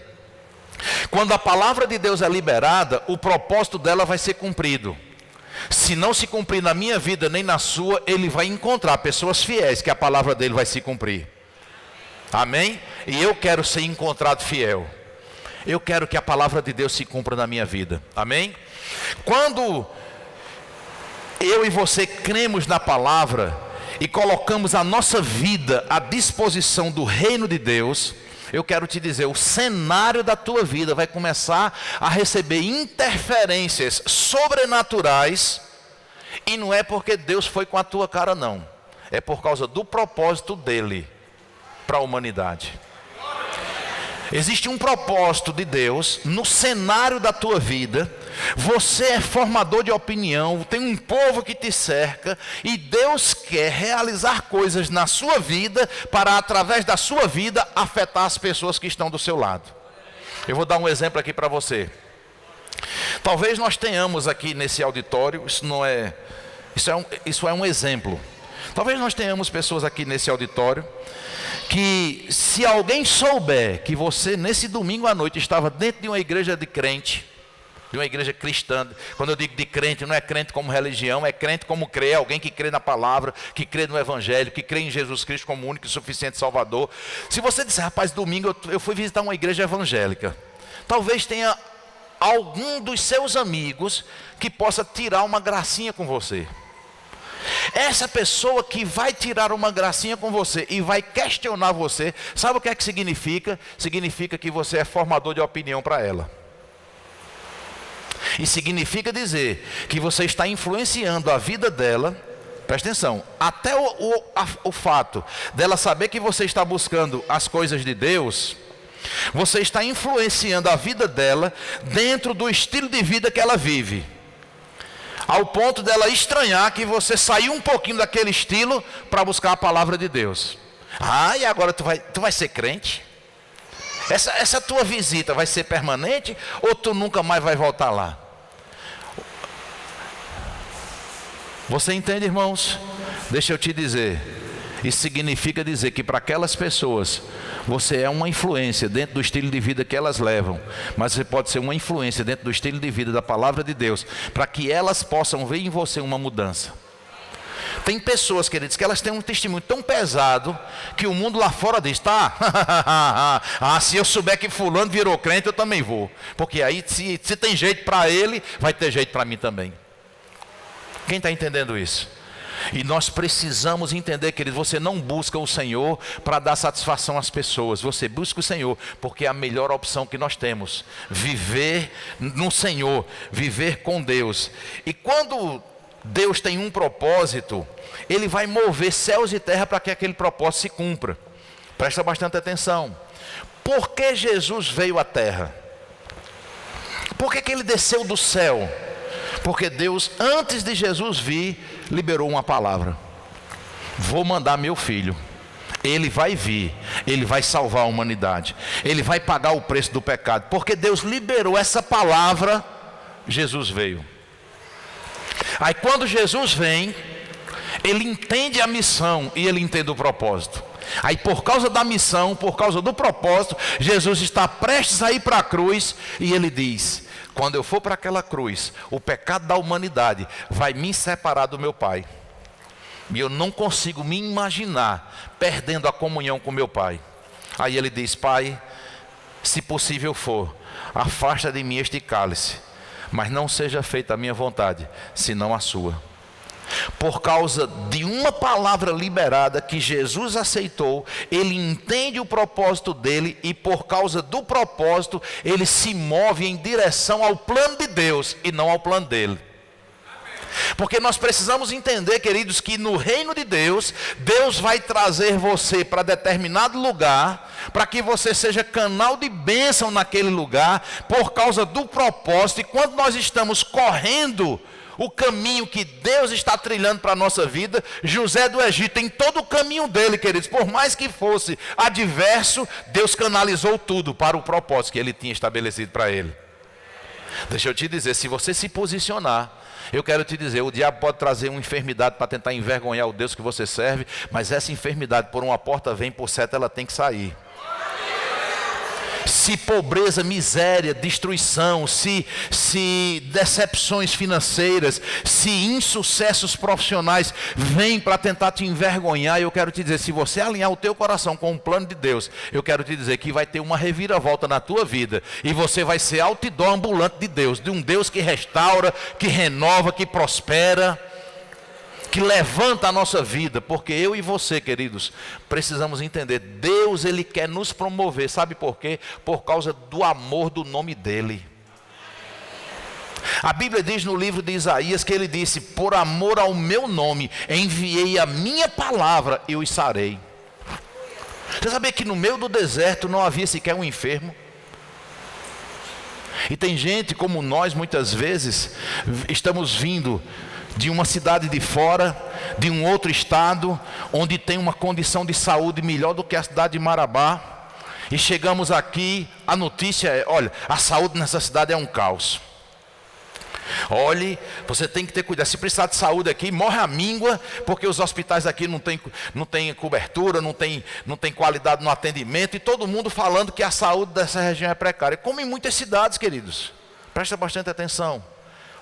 Quando a palavra de Deus é liberada, o propósito dela vai ser cumprido. Se não se cumprir na minha vida nem na sua, ele vai encontrar pessoas fiéis que a palavra dele vai se cumprir. Amém? E eu quero ser encontrado fiel. Eu quero que a palavra de Deus se cumpra na minha vida. Amém? Quando eu e você cremos na palavra e colocamos a nossa vida à disposição do reino de Deus, eu quero te dizer, o cenário da tua vida vai começar a receber interferências sobrenaturais, e não é porque Deus foi com a tua cara, não. É por causa do propósito dele para a humanidade. Existe um propósito de Deus no cenário da tua vida. Você é formador de opinião, tem um povo que te cerca, e Deus quer realizar coisas na sua vida para, através da sua vida, afetar as pessoas que estão do seu lado. Eu vou dar um exemplo aqui para você. Talvez nós tenhamos aqui nesse auditório, isso Isso é um exemplo. Talvez nós tenhamos pessoas aqui nesse auditório que, se alguém souber que você nesse domingo à noite estava dentro de uma igreja de crente, de uma igreja cristã, quando eu digo de crente, não é crente como religião, é crente como crê, alguém que crê na palavra, que crê no evangelho, que crê em Jesus Cristo como único e suficiente Salvador. Se você disser, rapaz, domingo eu fui visitar uma igreja evangélica, talvez tenha algum dos seus amigos que possa tirar uma gracinha com você. Essa pessoa que vai tirar uma gracinha com você e vai questionar você, sabe o que é que significa? Significa que você é formador de opinião para ela. E significa dizer que você está influenciando a vida dela. Presta atenção, até o fato dela saber que você está buscando as coisas de Deus, você está influenciando a vida dela dentro do estilo de vida que ela vive, ao ponto dela estranhar que você saiu um pouquinho daquele estilo para buscar a palavra de Deus. E agora tu vai ser crente? Essa tua visita vai ser permanente ou tu nunca mais vai voltar lá? Você entende, irmãos? Deixa eu te dizer, isso significa dizer que para aquelas pessoas você é uma influência dentro do estilo de vida que elas levam, mas você pode ser uma influência dentro do estilo de vida da palavra de Deus, para que elas possam ver em você uma mudança. Tem pessoas, queridos, que elas têm um testemunho tão pesado que o mundo lá fora diz, se eu souber que fulano virou crente, eu também vou, porque aí se tem jeito para ele, vai ter jeito para mim também. Quem está entendendo isso? E nós precisamos entender, querido, você não busca o Senhor para dar satisfação às pessoas, você busca o Senhor porque é a melhor opção que nós temos, viver no Senhor, viver com Deus. E quando Deus tem um propósito, Ele vai mover céus e terra para que aquele propósito se cumpra. Presta bastante atenção. Por que Jesus veio à terra? Por que Ele desceu do céu? Porque Deus, antes de Jesus vir, liberou uma palavra: vou mandar meu filho, ele vai vir, ele vai salvar a humanidade, ele vai pagar o preço do pecado. Porque Deus liberou essa palavra, Jesus veio. Aí quando Jesus vem, ele entende a missão e ele entende o propósito. Aí por causa da missão, por causa do propósito, Jesus está prestes a ir para a cruz e ele diz: quando eu for para aquela cruz, o pecado da humanidade vai me separar do meu Pai. E eu não consigo me imaginar perdendo a comunhão com meu Pai. Aí ele diz: Pai, se possível for, afasta de mim este cálice, mas não seja feita a minha vontade, senão a sua. Por causa de uma palavra liberada que Jesus aceitou, ele entende o propósito dele, e por causa do propósito, ele se move em direção ao plano de Deus e não ao plano dele. Porque nós precisamos entender, queridos, que no reino de Deus, Deus vai trazer você para determinado lugar, para que você seja canal de bênção naquele lugar, por causa do propósito. E quando nós estamos correndo o caminho que Deus está trilhando para a nossa vida, José do Egito, em todo o caminho dele, queridos, por mais que fosse adverso, Deus canalizou tudo para o propósito que ele tinha estabelecido para ele. Deixa eu te dizer, se você se posicionar, eu quero te dizer, o diabo pode trazer uma enfermidade para tentar envergonhar o Deus que você serve, mas essa enfermidade por uma porta vem, por seta ela tem que sair. Se pobreza, miséria, destruição, se decepções financeiras, se insucessos profissionais vêm para tentar te envergonhar, eu quero te dizer, se você alinhar o teu coração com o plano de Deus, eu quero te dizer que vai ter uma reviravolta na tua vida, e você vai ser outdoor ambulante de Deus, de um Deus que restaura, que renova, que prospera, que levanta a nossa vida. Porque eu e você, queridos, precisamos entender, Deus, Ele quer nos promover, sabe por quê? Por causa do amor do nome dEle. A Bíblia diz no livro de Isaías que Ele disse: por amor ao meu nome, enviei a minha palavra e os sarei. Você sabia que no meio do deserto não havia sequer um enfermo? E tem gente como nós, muitas vezes, estamos vindo de uma cidade de fora, de um outro estado, onde tem uma condição de saúde melhor do que a cidade de Marabá, e chegamos aqui, a notícia é: olha, a saúde nessa cidade é um caos. Olhe, você tem que ter cuidado. Se precisar de saúde aqui, morre a míngua, porque os hospitais aqui não tem cobertura, não tem qualidade no atendimento, e todo mundo falando que a saúde dessa região é precária. Como em muitas cidades, queridos. Presta bastante atenção.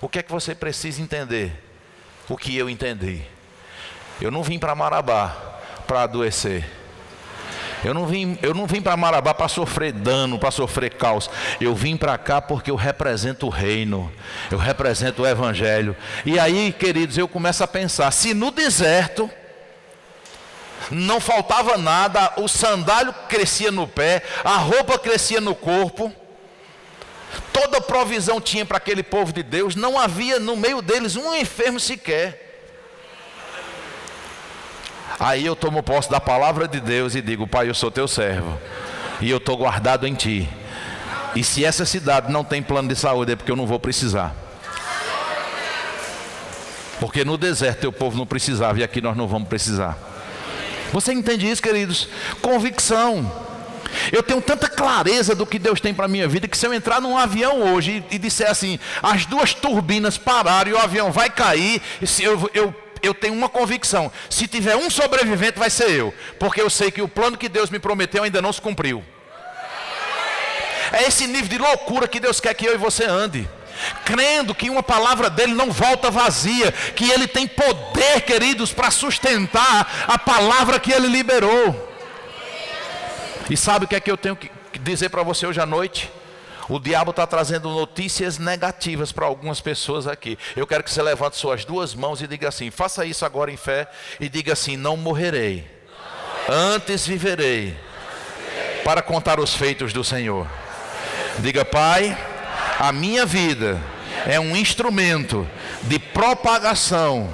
O que é que você precisa entender? O que eu entendi. Eu não vim para Marabá para adoecer. Eu não vim para Marabá para sofrer dano, para sofrer caos. Eu vim para cá porque eu represento o reino. Eu represento o evangelho. E aí, queridos, eu começo a pensar, se no deserto não faltava nada, o sandália crescia no pé, a roupa crescia no corpo, toda provisão tinha para aquele povo de Deus, não havia no meio deles um enfermo sequer. Aí eu tomo posse da palavra de Deus e digo: Pai, eu sou teu servo e eu estou guardado em ti. E se essa cidade não tem plano de saúde, é porque eu não vou precisar. Porque no deserto teu povo não precisava e aqui nós não vamos precisar. Você entende isso, queridos? Convicção. Eu tenho tanta clareza do que Deus tem para a minha vida, que se eu entrar num avião hoje e disser assim, as duas turbinas pararam e o avião vai cair, e se eu tenho uma convicção: se tiver um sobrevivente vai ser eu, porque eu sei que o plano que Deus me prometeu ainda não se cumpriu. É esse nível de loucura que Deus quer que eu e você ande, crendo que uma palavra dele não volta vazia, que ele tem poder, queridos, para sustentar a palavra que ele liberou. E sabe o que é que eu tenho que dizer para você hoje à noite? O diabo está trazendo notícias negativas para algumas pessoas aqui. Eu quero que você levante suas duas mãos e diga assim, faça isso agora em fé, e diga assim: não morrerei, antes viverei para contar os feitos do Senhor. Diga: Pai, a minha vida é um instrumento de propagação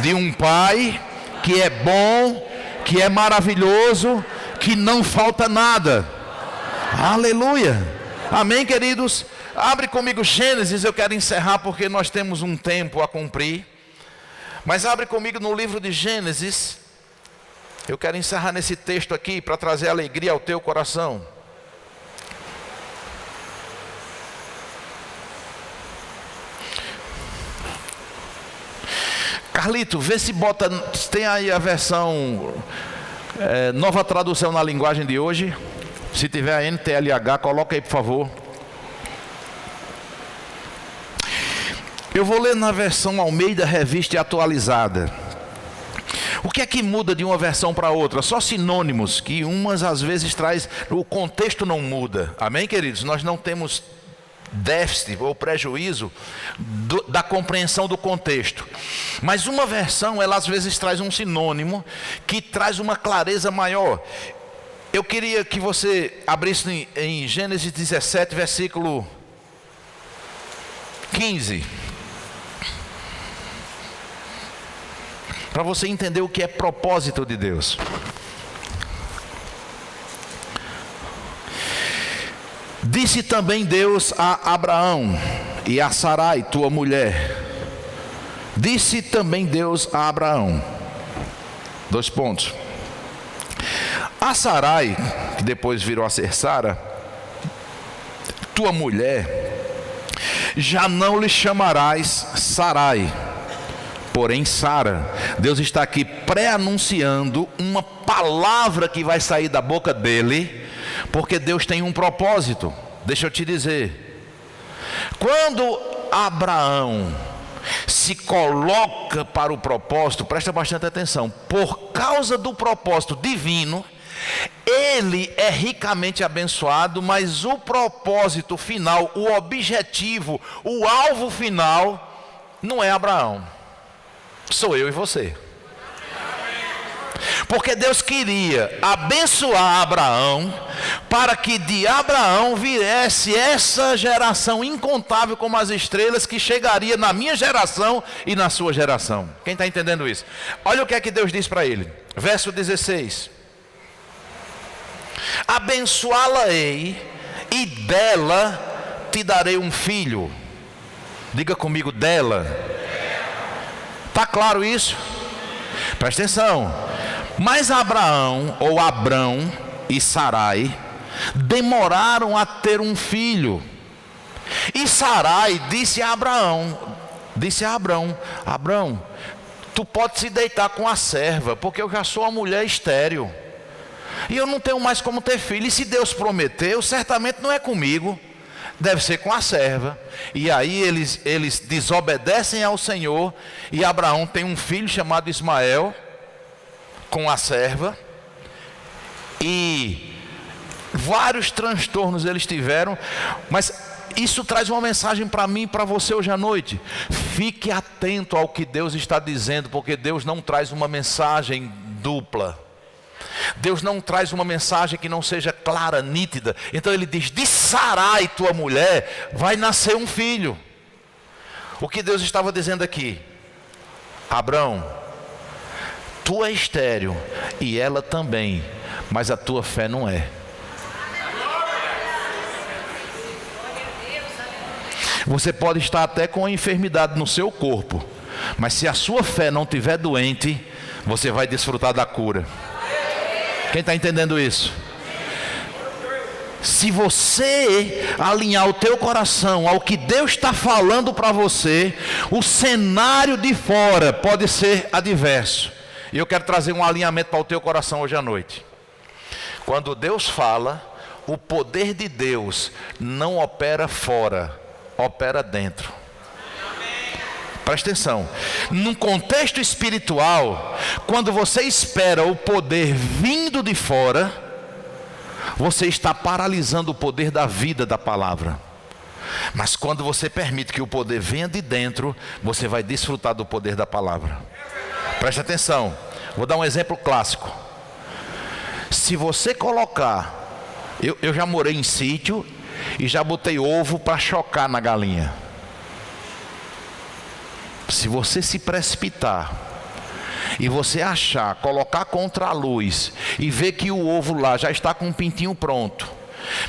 de um Pai que é bom, que é maravilhoso, que não falta nada. Aleluia. Amém, queridos? Abre comigo Gênesis, eu quero encerrar porque nós temos um tempo a cumprir. Mas abre comigo no livro de Gênesis. Eu quero encerrar nesse texto aqui para trazer alegria ao teu coração. Carlito, vê se bota, tem aí a versão nova tradução na linguagem de hoje. Se tiver a NTLH, coloca aí, por favor. Eu vou ler na versão Almeida Revista e Atualizada. O que é que muda de uma versão para outra? Só sinônimos, que umas às vezes traz, o contexto não muda. Amém, queridos? Nós não temos déficit ou prejuízo da compreensão do contexto. Mas uma versão, ela às vezes traz um sinônimo que traz uma clareza maior. Eu queria que você abrisse em Gênesis 17, versículo 15. Para você entender o que é propósito de Deus. Disse também Deus a Abraão e a Sarai, tua mulher. Disse também Deus a Abraão. 2 pontos. A Sarai, que depois virou a ser Sara, tua mulher, já não lhe chamarás Sarai, porém Sara. Deus está aqui pré-anunciando uma palavra que vai sair da boca dele, porque Deus tem um propósito. Deixa eu te dizer, quando Abraão se coloca para o propósito, presta bastante atenção, por causa do propósito divino, ele é ricamente abençoado, mas o propósito final, o objetivo, o alvo final, não é Abraão, sou eu e você. Porque Deus queria abençoar Abraão, para que de Abraão viesse essa geração incontável como as estrelas, que chegaria na minha geração e na sua geração. Quem está entendendo isso? Olha o que é que Deus diz para ele, verso 16: abençoá-la-ei e dela te darei um filho. Diga comigo, dela. Está claro isso? Presta atenção. Mas Abraão, ou Abrão e Sarai, demoraram a ter um filho, E Sarai disse a Abraão, Abraão, tu pode se deitar com a serva, porque eu já sou uma mulher estéril, e eu não tenho mais como ter filho, e se Deus prometeu, certamente não é comigo, deve ser com a serva. E aí eles desobedecem ao Senhor, e Abraão tem um filho chamado Ismael, com a serva, e vários transtornos eles tiveram, mas isso traz uma mensagem para mim e para você hoje à noite. Fique atento ao que Deus está dizendo, porque Deus não traz uma mensagem dupla. Deus não traz uma mensagem que não seja clara, nítida. Então ele diz: de Sarai, tua mulher, vai nascer um filho. O que Deus estava dizendo aqui? Abraão, tu é estéril e ela também, mas a tua fé não é. Você pode estar até com a enfermidade no seu corpo, mas se a sua fé não estiver doente, você vai desfrutar da cura. Quem está entendendo isso? Se você alinhar o teu coração ao que Deus está falando para você, o cenário de fora pode ser adverso. E eu quero trazer um alinhamento para o teu coração hoje à noite. Quando Deus fala, o poder de Deus não opera fora, opera dentro. Presta atenção. Num contexto espiritual, quando você espera o poder vindo de fora, você está paralisando o poder da vida da palavra. Mas quando você permite que o poder venha de dentro, você vai desfrutar do poder da palavra. Presta atenção. Vou dar um exemplo clássico. Se você colocar, eu já morei em sítio e já botei ovo para chocar na galinha. Se você se precipitar e você achar, colocar contra a luz e ver que o ovo lá já está com um pintinho pronto,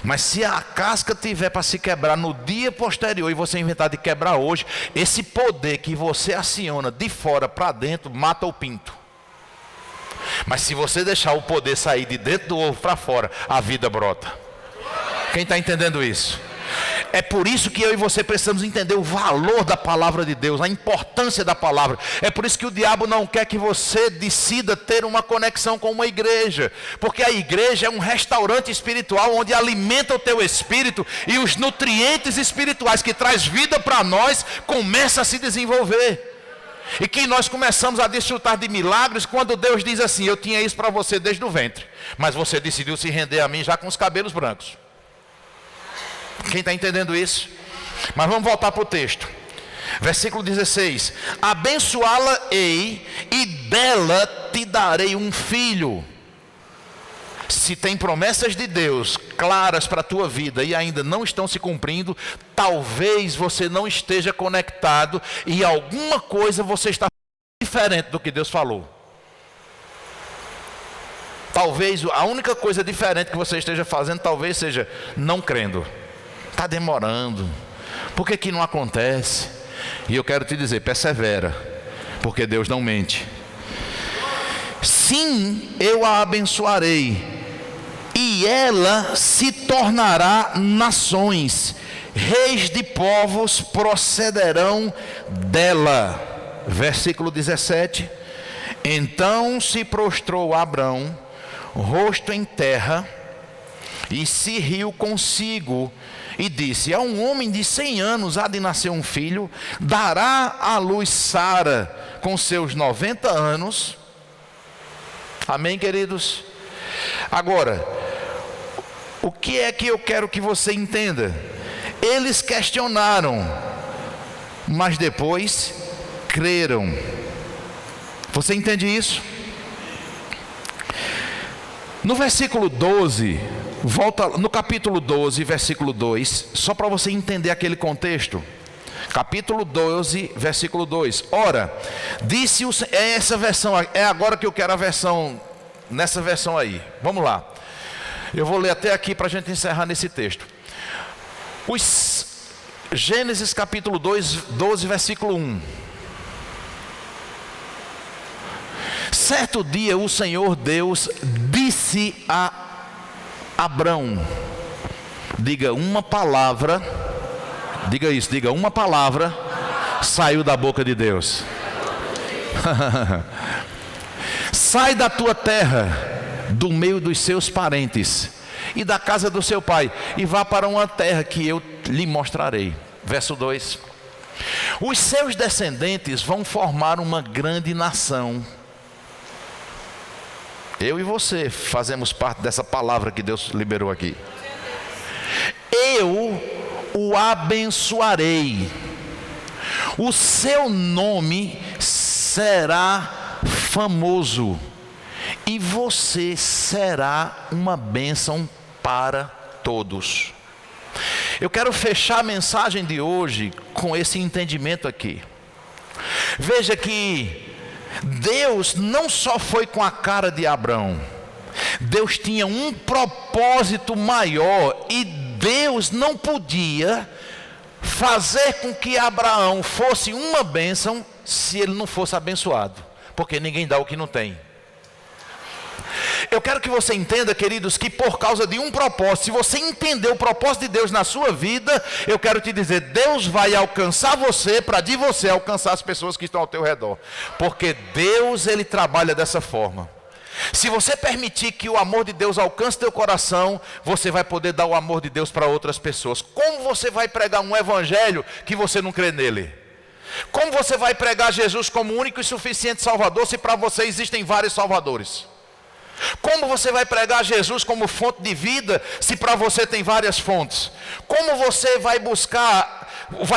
mas se a casca tiver para se quebrar no dia posterior e você inventar de quebrar hoje, esse poder que você aciona de fora para dentro mata o pinto. Mas se você deixar o poder sair de dentro do ovo para fora, a vida brota. Quem está entendendo isso? É por isso que eu e você precisamos entender o valor da palavra de Deus, a importância da palavra. É por isso que o diabo não quer que você decida ter uma conexão com uma igreja, porque a igreja é um restaurante espiritual onde alimenta o teu espírito, e os nutrientes espirituais que traz vida para nós começam a se desenvolver. E que nós começamos a desfrutar de milagres quando Deus diz assim: eu tinha isso para você desde o ventre, mas você decidiu se render a mim já com os cabelos brancos. Quem está entendendo isso? Mas vamos voltar para o texto. Versículo 16: abençoá-la-ei e dela te darei um filho. Se tem promessas de Deus claras para a tua vida e ainda não estão se cumprindo, talvez você não esteja conectado e alguma coisa você está diferente do que Deus falou. Talvez a única coisa diferente que você esteja fazendo talvez seja não crendo. Está demorando. Por que não acontece? E eu quero te dizer, persevera, porque Deus não mente. Sim, eu a abençoarei, e ela se tornará nações, reis de povos procederão dela. Versículo 17: então se prostrou Abrão, rosto em terra, e se riu consigo, e disse: a um homem de 100 anos há de nascer um filho, dará à luz Sara com seus 90 anos. Amém, queridos? Agora, o que é que eu quero que você entenda? Eles questionaram, mas depois creram. Você entende isso? No versículo 12, volta no capítulo 12, versículo 2, só para você entender aquele contexto. Capítulo 12, versículo 2. Ora, disse o Senhor, é essa versão, é agora que eu quero a versão, nessa versão aí. Vamos lá. Eu vou ler até aqui para a gente encerrar nesse texto. Gênesis capítulo 12, versículo 1. Certo dia o Senhor Deus disse a Abrão, diga uma palavra Diga isso, diga: uma palavra saiu da boca de Deus. Sai da tua terra, do meio dos seus parentes e da casa do seu pai, e vá para uma terra que eu lhe mostrarei. Verso 2: os seus descendentes vão formar uma grande nação. Eu e você fazemos parte dessa palavra que Deus liberou aqui. Eu o abençoarei, o seu nome será famoso, e você será uma bênção para todos. Eu quero fechar a mensagem de hoje com esse entendimento aqui. Veja que Deus não só foi com a cara de Abraão, Deus tinha um propósito maior, e Deus não podia fazer com que Abraão fosse uma bênção se ele não fosse abençoado, porque ninguém dá o que não tem. Eu quero que você entenda, queridos, que por causa de um propósito, se você entender o propósito de Deus na sua vida, eu quero te dizer, Deus vai alcançar você para de você alcançar as pessoas que estão ao teu redor, porque Deus, Ele trabalha dessa forma. Se você permitir que o amor de Deus alcance teu coração, você vai poder dar o amor de Deus para outras pessoas. Como você vai pregar um evangelho que você não crê nele? Como você vai pregar Jesus como único e suficiente Salvador se para você existem vários salvadores? Como você vai pregar Jesus como fonte de vida se para você tem várias fontes? Como você vai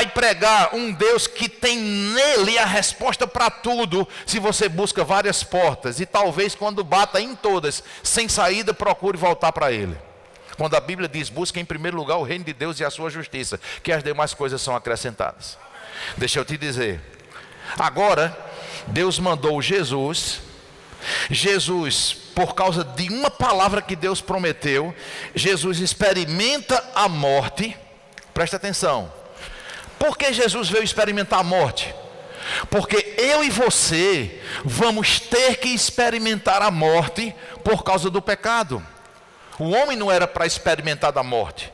pregar um Deus que tem nele a resposta para tudo se você busca várias portas e talvez quando bata em todas sem saída procure voltar para ele? Quando a Bíblia diz: busque em primeiro lugar o reino de Deus e a sua justiça, que as demais coisas são acrescentadas. Deixa eu te dizer, agora Deus mandou Jesus, por causa de uma palavra que Deus prometeu, Jesus experimenta a morte. Presta atenção. Por que Jesus veio experimentar a morte? Porque eu e você vamos ter que experimentar a morte por causa do pecado. O homem não era para experimentar da morte.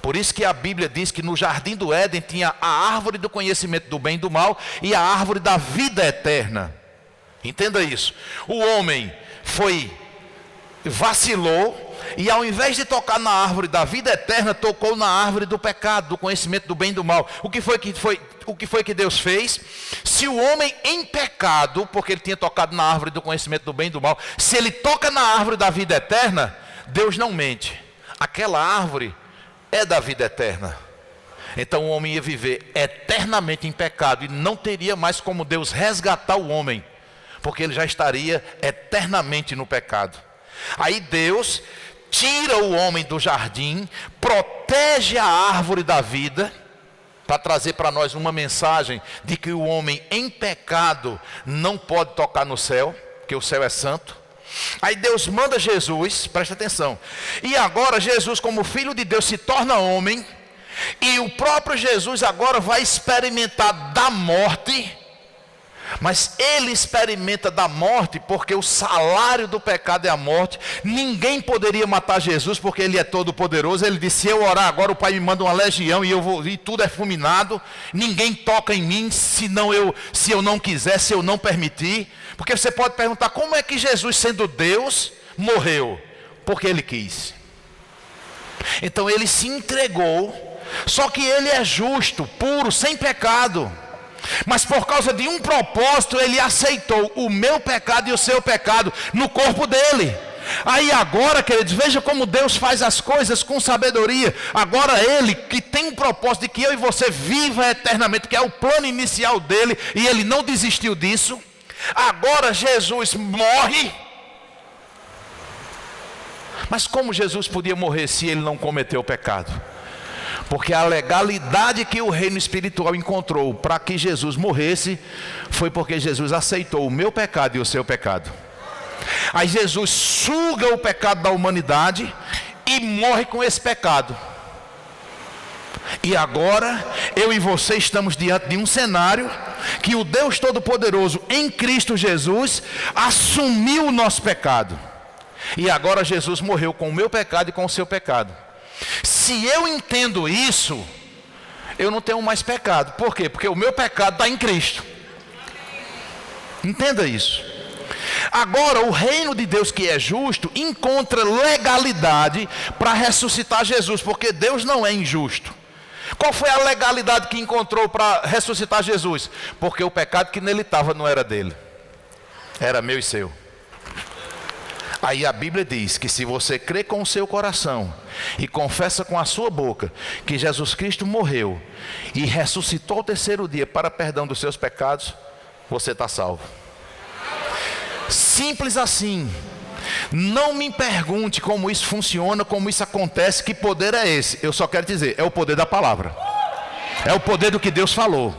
Por isso que a Bíblia diz que no jardim do Éden tinha a árvore do conhecimento do bem e do mal e a árvore da vida eterna. Entenda isso. O homem vacilou e ao invés de tocar na árvore da vida eterna, tocou na árvore do pecado, do conhecimento do bem e do mal. O que foi que Deus fez? Se o homem em pecado, porque ele tinha tocado na árvore do conhecimento do bem e do mal, se ele toca na árvore da vida eterna, Deus não mente. Aquela árvore é da vida eterna. Então o homem ia viver eternamente em pecado e não teria mais como Deus resgatar o homem, porque ele já estaria eternamente no pecado. Aí Deus tira o homem do jardim, protege a árvore da vida, para trazer para nós uma mensagem de que o homem em pecado não pode tocar no céu, porque o céu é santo. Aí Deus manda Jesus, presta atenção, e agora Jesus, como filho de Deus, se torna homem, e o próprio Jesus agora vai experimentar da morte. Mas ele experimenta da morte porque o salário do pecado é a morte. Ninguém poderia matar Jesus porque ele é todo poderoso. Ele disse: se eu orar agora, o Pai me manda uma legião e tudo é fulminado. Ninguém toca em mim se eu não quiser, se eu não permitir. Porque você pode perguntar: como é que Jesus, sendo Deus, morreu? Porque ele quis. Então ele se entregou. Só que ele é justo, puro, sem pecado. Mas por causa de um propósito, ele aceitou o meu pecado e o seu pecado no corpo dele. Aí agora, queridos, veja como Deus faz as coisas com sabedoria. Agora ele, que tem um propósito de que eu e você viva eternamente, que é o plano inicial dele, e ele não desistiu disso. Agora Jesus morre. Mas como Jesus podia morrer se ele não cometeu o pecado? Porque a legalidade que o reino espiritual encontrou para que Jesus morresse foi porque Jesus aceitou o meu pecado e o seu pecado. Aí Jesus suga o pecado da humanidade e morre com esse pecado. E agora eu e você estamos diante de um cenário que o Deus Todo-Poderoso em Cristo Jesus assumiu o nosso pecado. E agora Jesus morreu com o meu pecado e com o seu pecado. Se eu entendo isso, eu não tenho mais pecado. Por quê? Porque o meu pecado está em Cristo. Entenda isso. Agora, o reino de Deus, que é justo, encontra legalidade para ressuscitar Jesus, porque Deus não é injusto. Qual foi a legalidade que encontrou para ressuscitar Jesus? Porque o pecado que nele estava não era dele, era meu e seu. Aí a Bíblia diz que se você crê com o seu coração e confessa com a sua boca que Jesus Cristo morreu e ressuscitou ao terceiro dia para perdão dos seus pecados, você está salvo. Simples assim. Não me pergunte como isso funciona, como isso acontece, que poder é esse. Eu só quero dizer, é o poder da palavra. É o poder do que Deus falou.